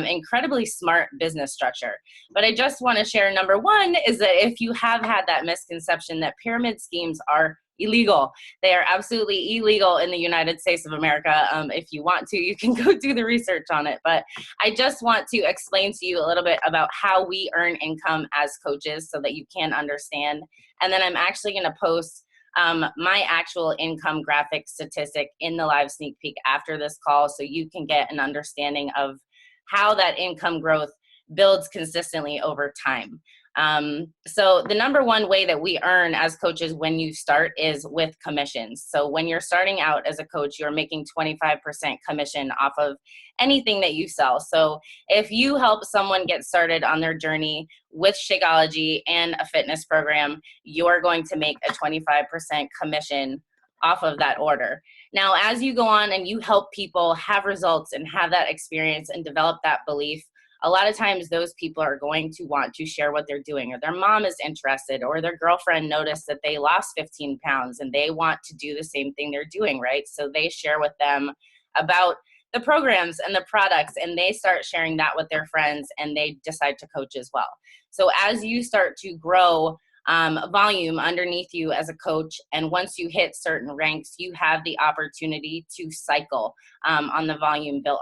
incredibly smart business structure. But I just want to share, number one, is that if you have had that misconception that pyramid schemes are illegal. They are absolutely illegal in the United States of America. If you want to, you can go do the research on it. But I just want to explain to you a little bit about how we earn income as coaches so that you can understand. And then I'm actually going to post my actual income graphic statistic in the live sneak peek after this call so you can get an understanding of how that income growth builds consistently over time. So the number one way that we earn as coaches when you start is with commissions. So when you're starting out as a coach, you're making 25% commission off of anything that you sell. So if you help someone get started on their journey with Shakeology and a fitness program, you're going to make a 25% commission off of that order. Now, as you go on and you help people have results and have that experience and develop that belief, a lot of times those people are going to want to share what they're doing, or their mom is interested, or their girlfriend noticed that they lost 15 pounds and they want to do the same thing they're doing, right? So they share with them about the programs and the products, and they start sharing that with their friends, and they decide to coach as well. So as you start to grow volume underneath you as a coach, and once you hit certain ranks, you have the opportunity to cycle on the volume built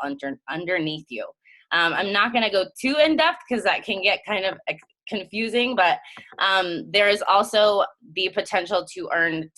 underneath you. I'm not going to go too in depth because that can get kind of confusing, but there is also the potential to earn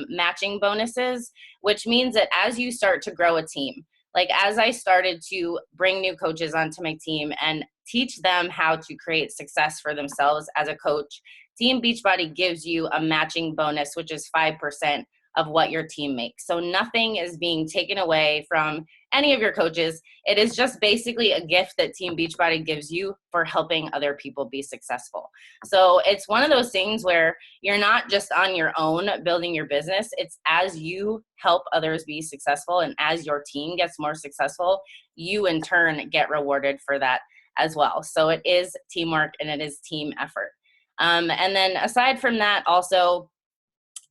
matching bonuses, which means that as you start to grow a team, like as I started to bring new coaches onto my team and teach them how to create success for themselves as a coach, Team Beachbody gives you a matching bonus, which is 5% of what your team makes. So nothing is being taken away from any of your coaches. It is just basically a gift that Team Beachbody gives you for helping other people be successful. So it's one of those things where you're not just on your own building your business. It's as you help others be successful and as your team gets more successful, you in turn get rewarded for that as well. So it is teamwork and it is team effort. And then aside from that, also,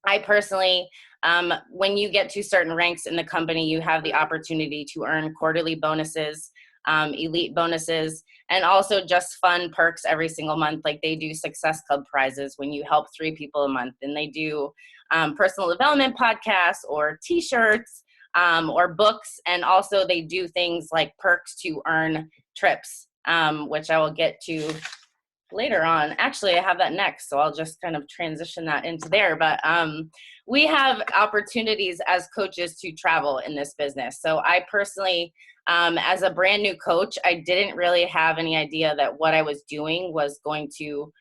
I personally, when you get to certain ranks in the company, you have the opportunity to earn quarterly bonuses, elite bonuses, and also just fun perks every single month. Like they do Success Club prizes when you help 3 people a month, and they do personal development podcasts or t-shirts or books. And also they do things like perks to earn trips, which I will get to later on. Actually, I have that next, so I'll just kind of transition that into there. But we have opportunities as coaches to travel in this business. So I personally, as a brand new coach, I didn't really have any idea that what I was doing was going to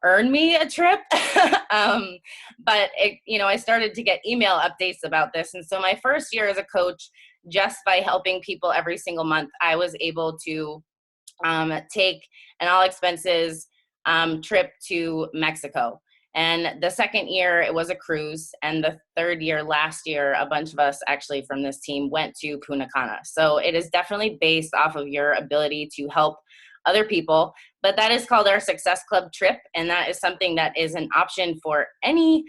earn me a trip. But I started to get email updates about this. And so my first year as a coach, just by helping people every single month, I was able to take an all expenses trip to Mexico. And the second year it was a cruise. And the third year, last year, a bunch of us actually from this team went to Punta Cana. So it is definitely based off of your ability to help other people. But that is called our Success Club trip. And that is something that is an option for any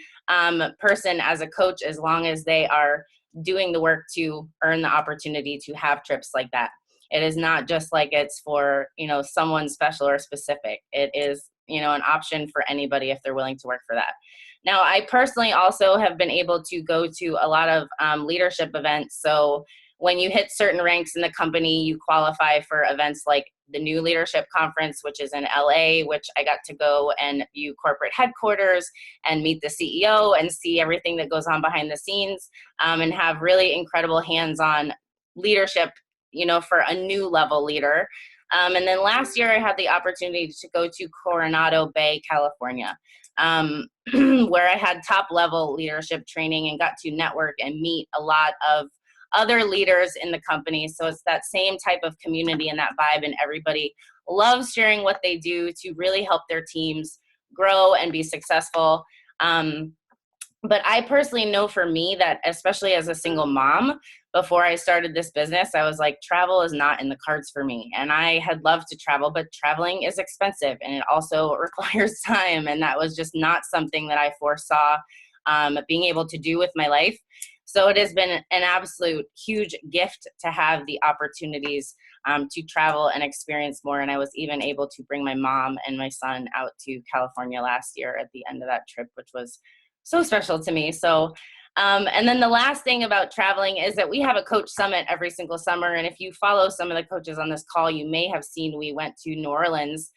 person as a coach, as long as they are doing the work to earn the opportunity to have trips like that. It is not just like it's for, someone special or specific. It is, an option for anybody if they're willing to work for that. Now, I personally also have been able to go to a lot of leadership events. So when you hit certain ranks in the company, you qualify for events like the New Leadership Conference, which is in LA, which I got to go and view corporate headquarters and meet the CEO and see everything that goes on behind the scenes, and have really incredible hands-on leadership for a new level leader. And then last year I had the opportunity to go to Coronado Bay, California, where I had top level leadership training and got to network and meet a lot of other leaders in the company. So it's that same type of community and that vibe, and everybody loves sharing what they do to really help their teams grow and be successful. But I personally know for me that, especially as a single mom, before I started this business, I was like, travel is not in the cards for me. And I had loved to travel, but traveling is expensive and it also requires time. And that was just not something that I foresaw being able to do with my life. So it has been an absolute huge gift to have the opportunities to travel and experience more. And I was even able to bring my mom and my son out to California last year at the end of that trip, which was so special to me. So, and then the last thing about traveling is that we have a coach summit every single summer. And if you follow some of the coaches on this call, you may have seen we went to New Orleans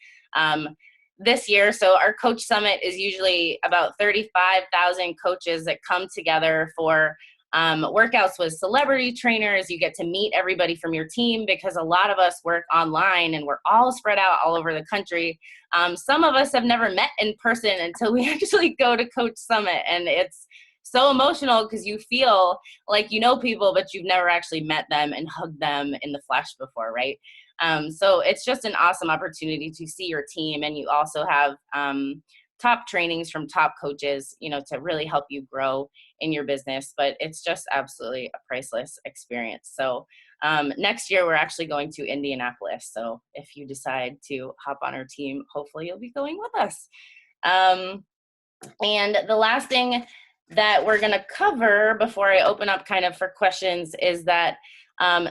this year. So our coach summit is usually about 35,000 coaches that come together for workouts with celebrity trainers. You get to meet everybody from your team because a lot of us work online and we're all spread out all over the country. Some of us have never met in person until we actually go to Coach Summit. And it's so emotional because you feel like you know people, but you've never actually met them and hugged them in the flesh before, right? So it's just an awesome opportunity to see your team. And you also have top trainings from top coaches, you know, to really help you grow in your business. But it's just absolutely a priceless experience. So next year, we're actually going to Indianapolis. So if you decide to hop on our team, hopefully you'll be going with us. And the last thing that we're going to cover before I open up kind of for questions is that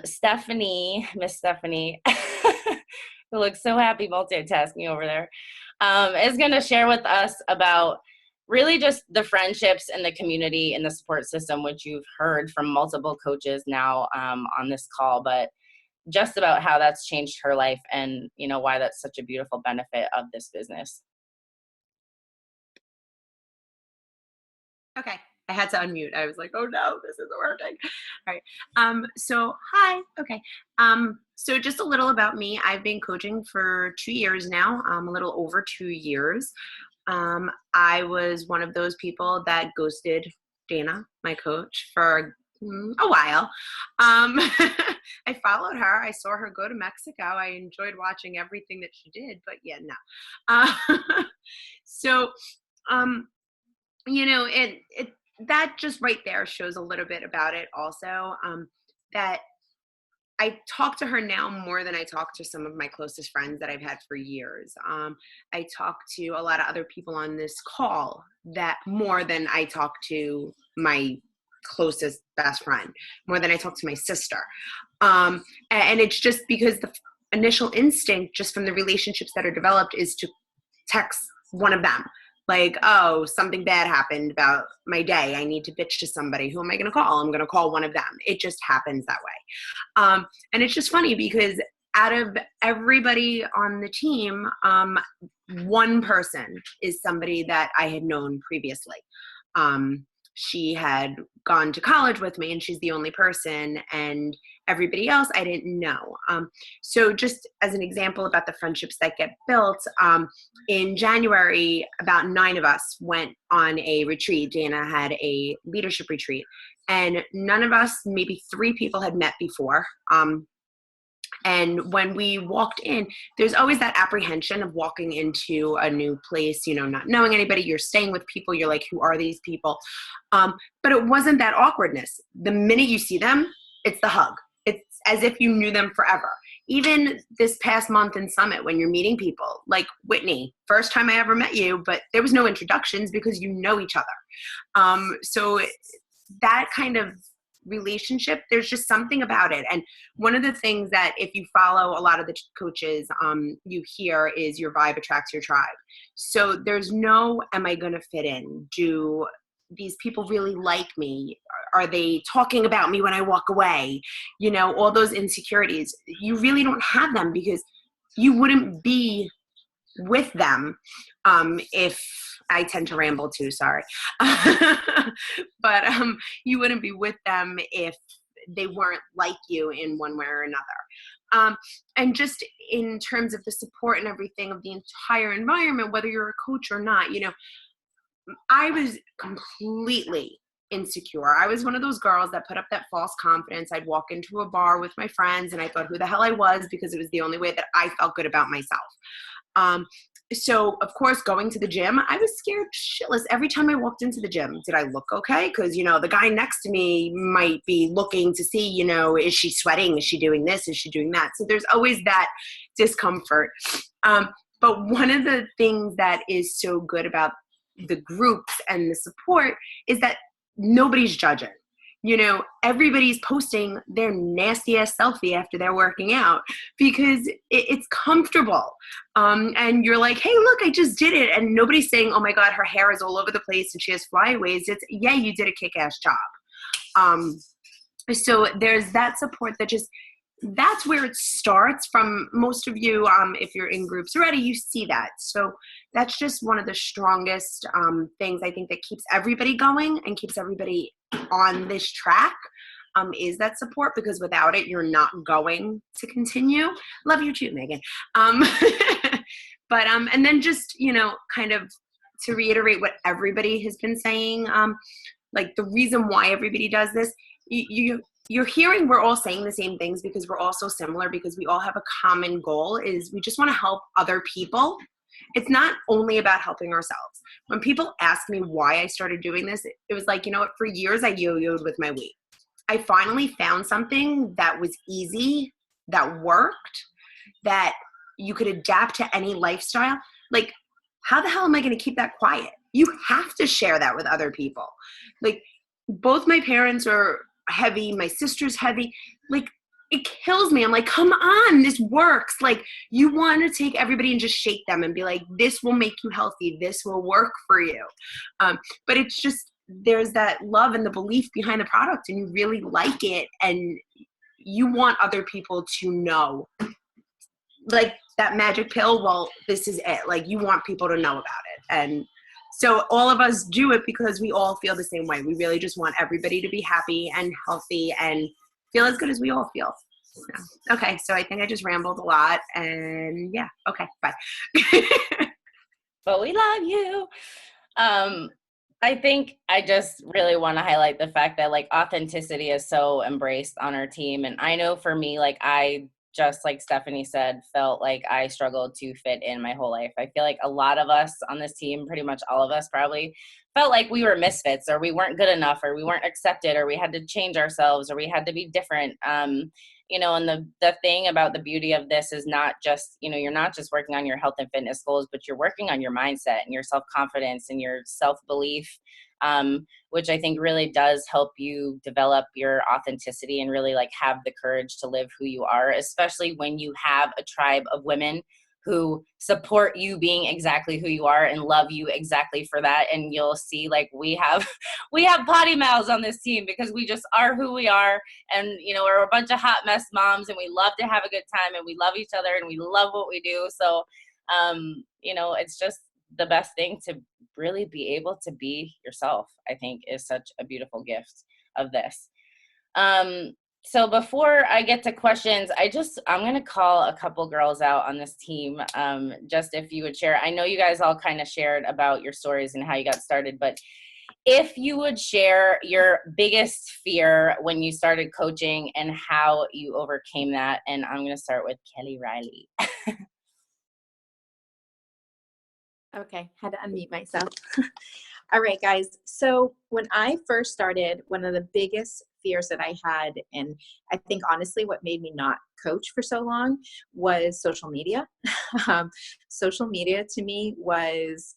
Stephanie, Miss Stephanie, who looks so happy multitasking over there, is going to share with us about really just the friendships and the community and the support system, which you've heard from multiple coaches now on this call, but just about how that's changed her life and, you know, why that's such a beautiful benefit of this business. Okay, I had to unmute. I was like, oh no, this isn't working. All right. So hi. Okay. So just a little about me. I've been coaching for 2 years now, a little over 2 years. I was one of those people that ghosted Dana, my coach, for a while. I followed her. I saw her go to Mexico. I enjoyed watching everything that she did, but yeah, no. So, you know, it that just right there shows a little bit about it also, that I talk to her now more than I talk to some of my closest friends that I've had for years. I talk to a lot of other people on this call that more than I talk to my closest best friend, more than I talk to my sister. And it's just because the initial instinct just from the relationships that are developed is to text one of them. Like, oh, something bad happened about my day. I need to bitch to somebody. Who am I going to call? I'm going to call one of them. It just happens that way. And it's just funny because out of everybody on the team, one person is somebody that I had known previously. She had gone to college with me and she's the only person, and everybody else I didn't know. So just as an example about the friendships that get built, in January, about 9 of us went on a retreat. Dana had a leadership retreat, and none of us, maybe 3 people had met before. And when we walked in, there's always that apprehension of walking into a new place, you know, not knowing anybody. You're staying with people. You're like, who are these people? But it wasn't that awkwardness. The minute you see them, it's the hug. It's as if you knew them forever. Even this past month in Summit, when you're meeting people, like Whitney, first time I ever met you, but there was no introductions because you know each other. So that kind of relationship, there's just something about it. And one of the things that if you follow a lot of the coaches, you hear is your vibe attracts your tribe. So there's no, am I going to fit in? Do these people really like me? Are they talking about me when I walk away? You know, all those insecurities, you really don't have them because you wouldn't be with them if I tend to ramble too, sorry. But you wouldn't be with them if they weren't like you in one way or another. And just in terms of the support and everything of the entire environment, whether you're a coach or not, you know, I was completely insecure. I was one of those girls that put up that false confidence. I'd walk into a bar with my friends and I thought who the hell I was because it was the only way that I felt good about myself. So of course, going to the gym, I was scared shitless every time I walked into the gym. Did I look okay? Because, the guy next to me might be looking to see, is she sweating? Is she doing this? Is she doing that? So there's always that discomfort. But one of the things that is so good about the groups and the support is that nobody's judging. Everybody's posting their nasty ass selfie after they're working out because it's comfortable. And you're like, hey, look, I just did it. And nobody's saying, oh my God, her hair is all over the place and she has flyaways. It's, yeah, you did a kick-ass job. So there's that support that's where it starts from. Most of you, if you're in groups already, you see that. So that's just one of the strongest things I think that keeps everybody going and keeps everybody on this track, is that support, because without it, you're not going to continue. Love you too, Megan. But and then just, kind of to reiterate what everybody has been saying, like the reason why everybody does this, you're hearing we're all saying the same things because we're all so similar, because we all have a common goal, is we just want to help other people. It's not only about helping ourselves. When people ask me why I started doing this, it was like, for years I yo-yoed with my weight. I finally found something that was easy, that worked, that you could adapt to any lifestyle. Like, how the hell am I going to keep that quiet? You have to share that with other people. Like, both my parents are heavy, my sister's heavy. Like, it kills me. I'm like, come on, this works. Like, you want to take everybody and just shake them and be like, this will make you healthy. This will work for you. But it's just, there's that love and the belief behind the product, and you really like it, and you want other people to know, like, that magic pill, well, this is it. Like, you want people to know about it. And so all of us do it because we all feel the same way. We really just want everybody to be happy and healthy and feel as good as we all feel. So, okay, so I think I just rambled a lot, and yeah, okay, bye. But we love you. I think I just really want to highlight the fact that, like, authenticity is so embraced on our team. And I know for me, like, I just, like Stephanie said, felt like I struggled to fit in my whole life. I feel like a lot of us on this team, pretty much all of us probably, felt like we were misfits, or we weren't good enough, or we weren't accepted, or we had to change ourselves, or we had to be different. And the thing about the beauty of this is not just, you're not just working on your health and fitness goals, but you're working on your mindset and your self-confidence and your self-belief, which I think really does help you develop your authenticity and really, like, have the courage to live who you are, especially when you have a tribe of women who support you being exactly who you are and love you exactly for that. And you'll see, like, we have potty mouths on this team because we just are who we are. And, we're a bunch of hot mess moms, and we love to have a good time, and we love each other, and we love what we do. So, it's just the best thing to really be able to be yourself, I think, is such a beautiful gift of this. So before I get to questions, I'm going to call a couple girls out on this team. Just if you would share, I know you guys all kind of shared about your stories and how you got started, but if you would share your biggest fear when you started coaching and how you overcame that. And I'm going to start with Kelly Riley. Okay, had to unmute myself. All right, guys. So when I first started, one of the biggest fears that I had, and I think honestly what made me not coach for so long, was social media. Social media to me was,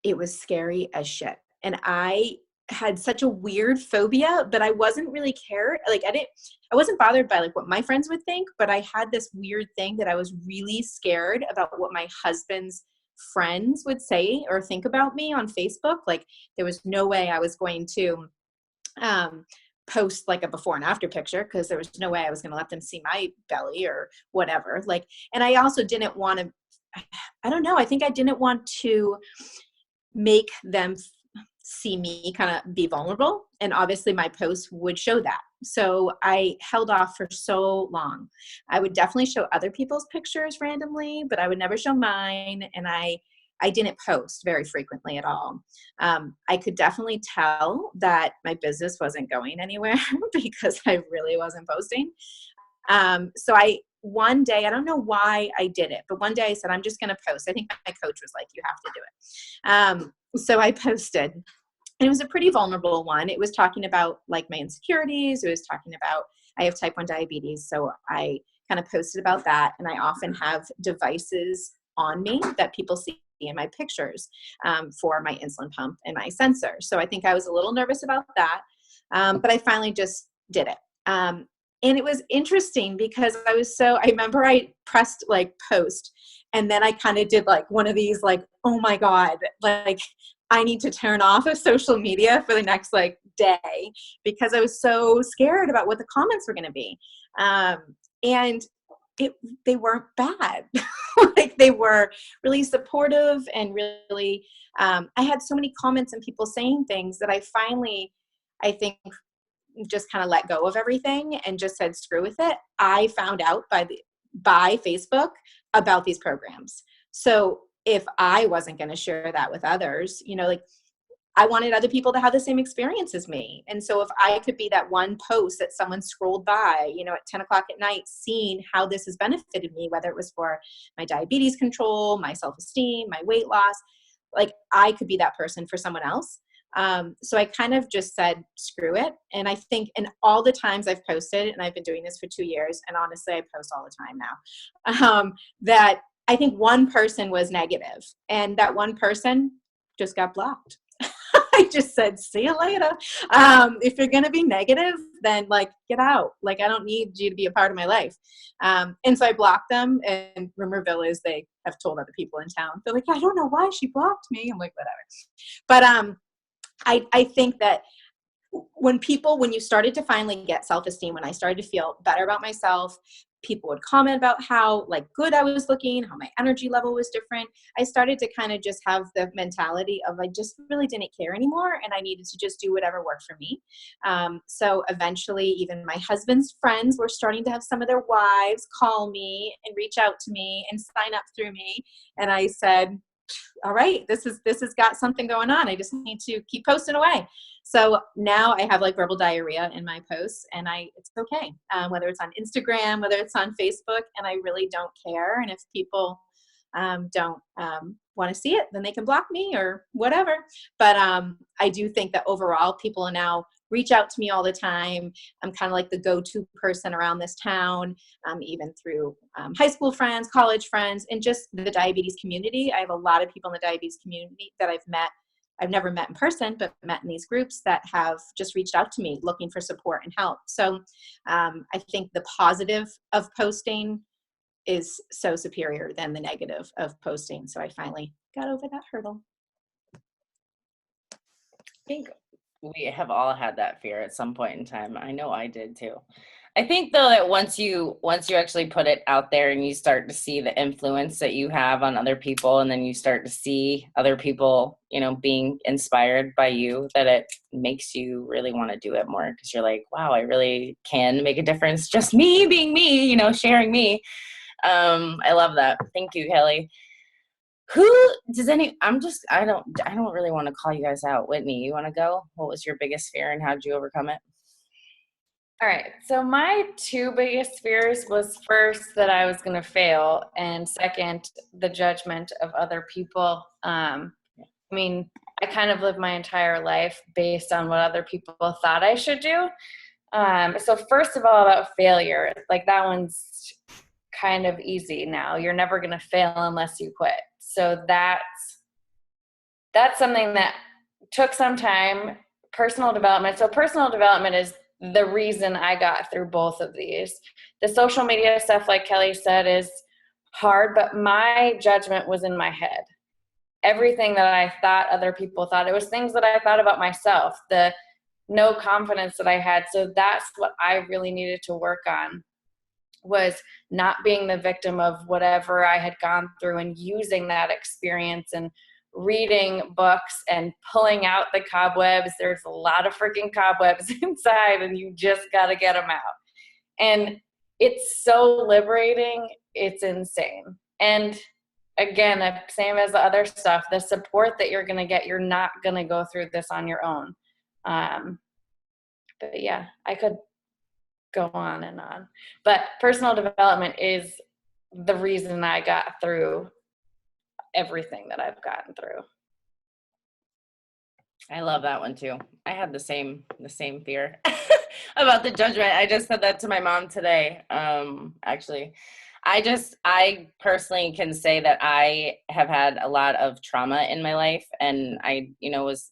it was scary as shit. And I had such a weird phobia, but I wasn't really I wasn't bothered by, like, what my friends would think, but I had this weird thing that I was really scared about what my husband's friends would say or think about me on Facebook. Like, there was no way I was going to post like a before and after picture, because there was no way I was going to let them see my belly or whatever. Like, and I also didn't want to, I don't know, I think I didn't want to make them see me kind of be vulnerable. And obviously my posts would show that. So I held off for so long. I would definitely show other people's pictures randomly, but I would never show mine. And I didn't post very frequently at all. I could definitely tell that my business wasn't going anywhere because I really wasn't posting. So one day, I don't know why I did it, but one day I said, I'm just going to post. I think my coach was like, you have to do it. So I posted, and it was a pretty vulnerable one. It was talking about like my insecurities. It was talking about, I have type 1 diabetes. So I kind of posted about that. And I often have devices on me that people see in my pictures for my insulin pump and my sensor. So I think I was a little nervous about that. But I finally just did it. And it was interesting because I remember I pressed like post, and then I kind of did like one of these like, oh my God, like I need to turn off of social media for the next like day because I was so scared about what the comments were going to be. And they weren't bad. Like they were really supportive and really, I had so many comments and people saying things that I finally, I think, just kind of let go of everything and just said, screw with it. I found out by Facebook about these programs. So if I wasn't going to share that with others, like I wanted other people to have the same experience as me. And so if I could be that one post that someone scrolled by, at 10 o'clock at night, seeing how this has benefited me, whether it was for my diabetes control, my self-esteem, my weight loss, like I could be that person for someone else. So I kind of just said, screw it. And I think in all the times I've posted, and I've been doing this for 2 years, and honestly, I post all the time now, that I think one person was negative, and that one person just got blocked. I just said, see you later. If you're going to be negative, then like, get out. Like, I don't need you to be a part of my life. And so I blocked them, and rumorville is they have told other people in town. They're like, I don't know why she blocked me. I'm like, whatever. But, I think that when you started to finally get self-esteem, when I started to feel better about myself, people would comment about how like good I was looking, how my energy level was different. I started to kind of just have the mentality of I just really didn't care anymore, and I needed to just do whatever worked for me. So eventually even my husband's friends were starting to have some of their wives call me and reach out to me and sign up through me. And I said, all right, this has got something going on. I just need to keep posting away. So now I have like verbal diarrhea in my posts, and it's okay. Whether it's on Instagram, whether it's on Facebook, and I really don't care. And if people don't want to see it, then they can block me or whatever. But I do think that overall people now reach out to me all the time. I'm kind of like the go-to person around this town, even through high school friends, college friends, and just the diabetes community. I have a lot of people in the diabetes community that I've never met in person, but met in these groups that have just reached out to me looking for support and help. So I think the positive of posting is so superior than the negative of posting. So I finally got over that hurdle. I think we have all had that fear at some point in time. I know I did too. I think though that once you actually put it out there and you start to see the influence that you have on other people, and then you start to see other people, being inspired by you, that it makes you really want to do it more, because you're like, wow, I really can make a difference. Just me being me, sharing me. I love that. Thank you, Kelly. I don't really want to call you guys out. Whitney, you want to go? What was your biggest fear and how did you overcome it? All right. So my two biggest fears was first that I was going to fail, and second, the judgment of other people. I kind of lived my entire life based on what other people thought I should do. So first of all, about failure, like that one's kind of easy now. You're never going to fail unless you quit. So that's something that took some time. Personal development. So personal development is the reason I got through both of these. The social media stuff, like Kelly said, is hard, but my judgment was in my head. Everything that I thought other people thought, it was things that I thought about myself, the no confidence that I had. So that's what I really needed to work on, was not being the victim of whatever I had gone through, and using that experience and reading books and pulling out the cobwebs. There's a lot of freaking cobwebs inside, and you just got to get them out. And it's so liberating. It's insane. And again, same as the other stuff, the support that you're going to get, you're not going to go through this on your own. But yeah, I could go on and on. But personal development is the reason I got through everything that I've gotten through. I love that one too. I had the same fear about the judgment. I just said that to my mom today. Actually, I personally can say that I have had a lot of trauma in my life, and I was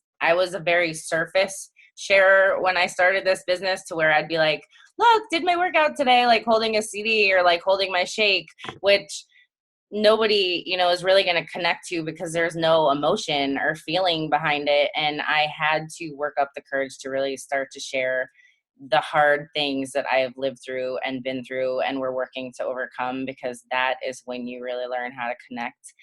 a very surface sharer when I started this business, to where I'd be like, look, did my workout today, like holding a CD or like holding my shake, which nobody, is really going to connect to, because there's no emotion or feeling behind it. And I had to work up the courage to really start to share the hard things that I have lived through and been through and we're working to overcome, because that is when you really learn how to connect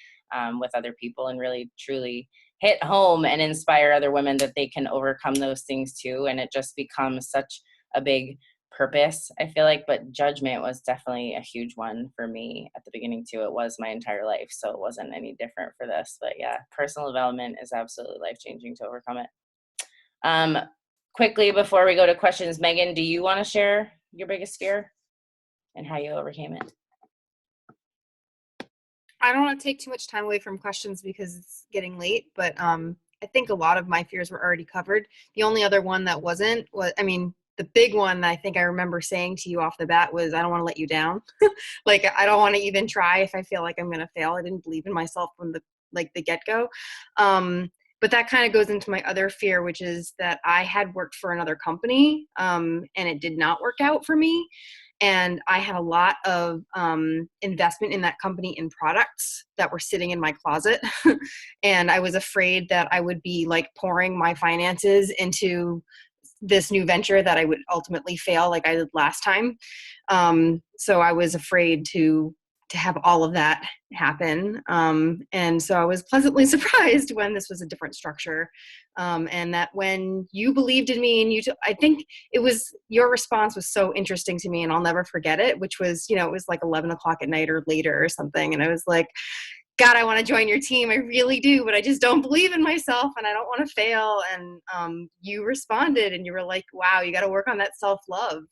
with other people and really truly hit home and inspire other women that they can overcome those things too. And it just becomes such a big purpose, I feel like. But judgment was definitely a huge one for me at the beginning too. It was my entire life, so it wasn't any different for this. But yeah, personal development is absolutely life-changing to overcome it. Quickly before we go to questions, Megan, do you want to share your biggest fear and how you overcame it? I don't want to take too much time away from questions because it's getting late, but I think a lot of my fears were already covered. The only other one that wasn't was, the big one that I think I remember saying to you off the bat was, I don't want to let you down. Like, I don't want to even try if I feel like I'm going to fail. I didn't believe in myself from the get-go. But that kind of goes into my other fear, which is that I had worked for another company and it did not work out for me. And I had a lot of investment in that company in products that were sitting in my closet. And I was afraid that I would be like pouring my finances into this new venture that I would ultimately fail like I did last time. So I was afraid to have all of that happen. And so I was pleasantly surprised when this was a different structure. And that when you believed in me and I think it was, your response was so interesting to me, and I'll never forget it, which was, it was like 11 o'clock at night or later or something. And I was like, God, I want to join your team. I really do, but I just don't believe in myself and I don't want to fail. And you responded and you were like, wow, you got to work on that self-love.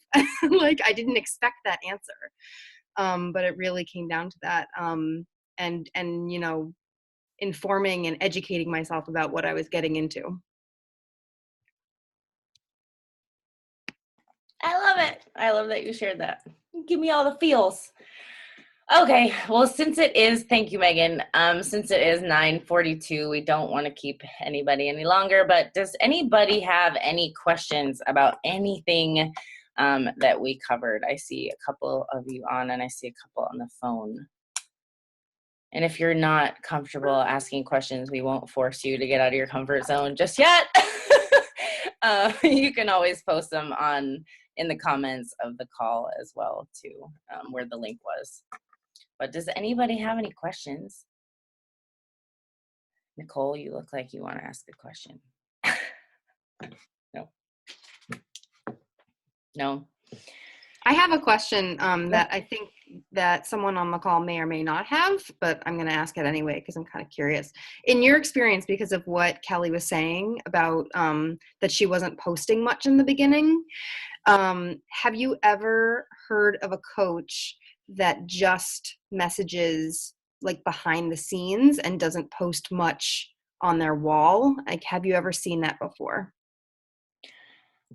Like, I didn't expect that answer. But it really came down to that. And informing and educating myself about what I was getting into. I love it. I love that you shared that. Give me all the feels. Okay, well, thank you, Megan. Since it is 9:42, we don't want to keep anybody any longer, but does anybody have any questions about anything that we covered? I see a couple of you on, and I see a couple on the phone. And if you're not comfortable asking questions, we won't force you to get out of your comfort zone just yet. You can always post them in the comments of the call as well, too, where the link was. But does anybody have any questions? Nicole, you look like you want to ask a question. No. I have a question that I think that someone on the call may or may not have, but I'm going to ask it anyway because I'm kind of curious. In your experience, because of what Kelly was saying about that she wasn't posting much in the beginning, have you ever heard of a coach that just messages like behind the scenes and doesn't post much on their wall? Like, have you ever seen that before?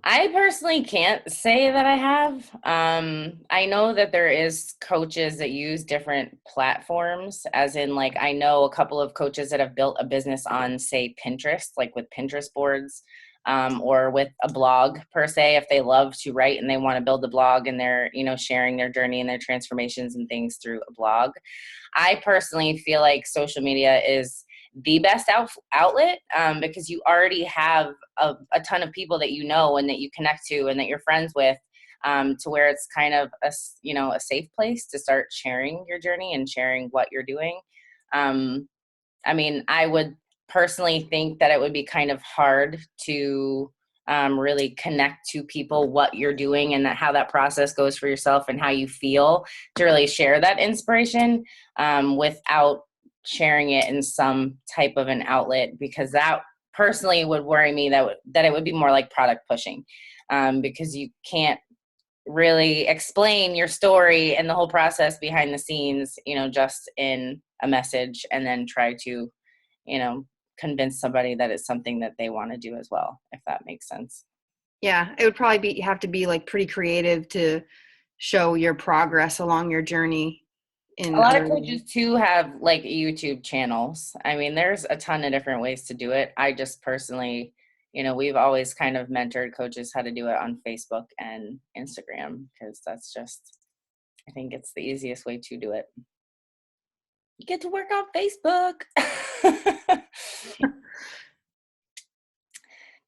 I personally can't say that I have. I know that there is coaches that use different platforms, as in, like, I know a couple of coaches that have built a business on, say, Pinterest, like with Pinterest boards, or with a blog per se, if they love to write and they want to build a blog and they're, sharing their journey and their transformations and things through a blog. I personally feel like social media is the best outlet because you already have a ton of people that you know and that you connect to and that you're friends with, to where it's kind of a safe place to start sharing your journey and sharing what you're doing. I would personally think that it would be kind of hard to really connect to people what you're doing and how that process goes for yourself and how you feel to really share that inspiration without sharing it in some type of an outlet, because that personally would worry me that it would be more like product pushing, because you can't really explain your story and the whole process behind the scenes, you know, just in a message, and then try to, you know, convince somebody that it's something that they want to do as well, if that makes sense. Yeah, it would probably be, you have to be like pretty creative to show your progress along your journey. In A lot of other coaches too have like YouTube channels. I mean, there's a ton of different ways to do it. I just personally, you know, we've always kind of mentored coaches how to do it on Facebook and Instagram, because that's just, I think it's the easiest way to do it. You get to work on Facebook.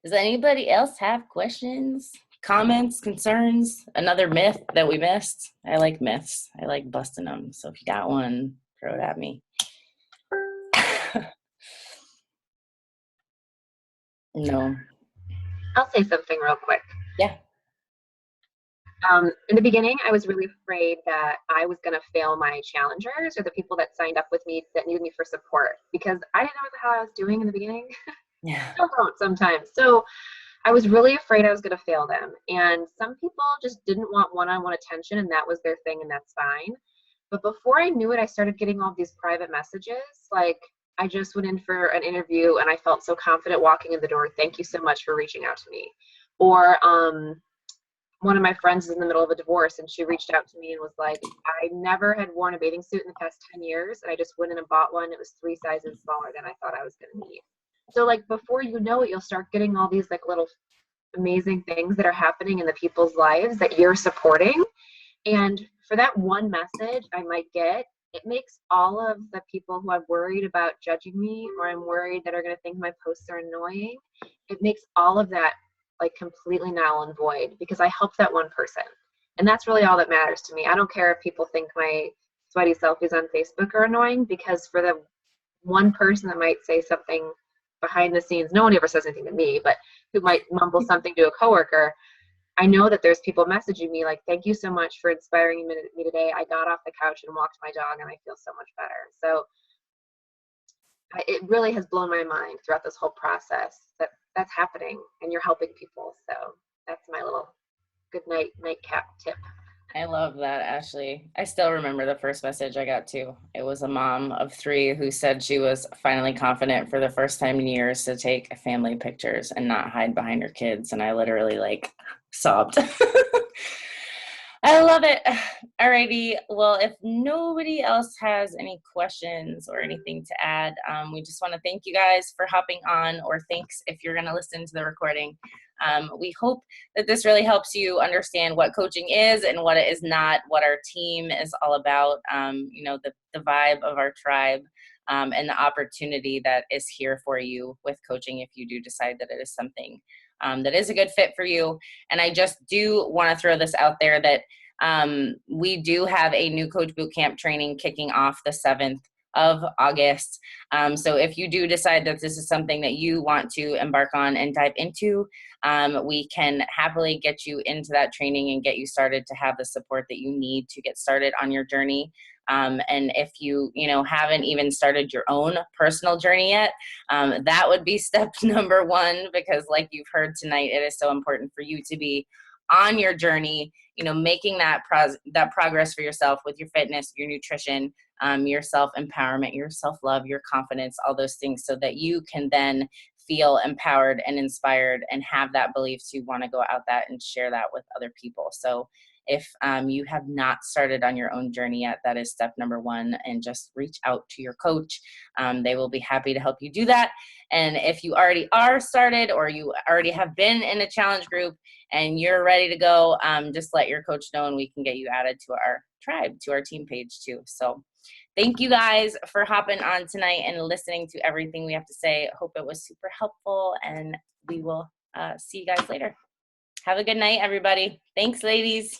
Does anybody else have questions, comments, concerns? Another myth that we missed? I like myths. I like busting them. So if you got one, throw it at me. No. I'll say something real quick. Yeah. In the beginning, I was really afraid that I was going to fail my challengers, or the people that signed up with me that needed me for support, because I didn't know what the hell I was doing in the beginning. Yeah. Still don't sometimes. So I was really afraid I was going to fail them. And some people just didn't want one-on-one attention, and that was their thing, and that's fine. But before I knew it, I started getting all these private messages. Like, I just went in for an interview and I felt so confident walking in the door. Thank you so much for reaching out to me. Or one of my friends is in the middle of a divorce, and she reached out to me and was like, I never had worn a bathing suit in the past 10 years. And I just went in and bought one. It was 3 sizes smaller than I thought I was going to need. So like, before you know it, you'll start getting all these like little amazing things that are happening in the people's lives that you're supporting. And for that one message I might get, it makes all of the people who I'm worried about judging me, or I'm worried that are going to think my posts are annoying, it makes all of that like completely null and void, because I helped that one person. And that's really all that matters to me. I don't care if people think my sweaty selfies on Facebook are annoying, because for the one person that might say something behind the scenes, no one ever says anything to me, but who might mumble something to a coworker, I know that there's people messaging me like, thank you so much for inspiring me today. I got off the couch and walked my dog and I feel so much better. So it really has blown my mind throughout this whole process that that's happening, and you're helping people. So that's my little good nightcap tip. I love that, Ashley. I still remember the first message I got too. It was a mom of 3 who said she was finally confident for the first time in years to take family pictures and not hide behind her kids. And I literally like sobbed. I love it. Alrighty. Well, if nobody else has any questions or anything to add, we just want to thank you guys for hopping on, or thanks if you're going to listen to the recording. We hope that this really helps you understand what coaching is and what it is not, what our team is all about, you know, the vibe of our tribe, and the opportunity that is here for you with coaching if you do decide that it is something that is a good fit for you. And I just do want to throw this out there that we do have a new coach bootcamp training kicking off the 7th of August. So if you do decide that this is something that you want to embark on and dive into, we can happily get you into that training and get you started to have the support that you need to get started on your journey. And if you haven't even started your own personal journey yet, that would be step number 1, because like you've heard tonight, it is so important for you to be on your journey, making that progress for yourself with your fitness, your nutrition, your self-empowerment, your self-love, your confidence, all those things, so that you can then feel empowered and inspired and have that belief to want to go out that and share that with other people. So if you have not started on your own journey yet, that is step number 1, and just reach out to your coach. They will be happy to help you do that. And if you already are started, or you already have been in a challenge group and you're ready to go, just let your coach know and we can get you added to our tribe, to our team page too. So thank you guys for hopping on tonight and listening to everything we have to say. Hope it was super helpful, and we will see you guys later. Have a good night, everybody. Thanks, ladies.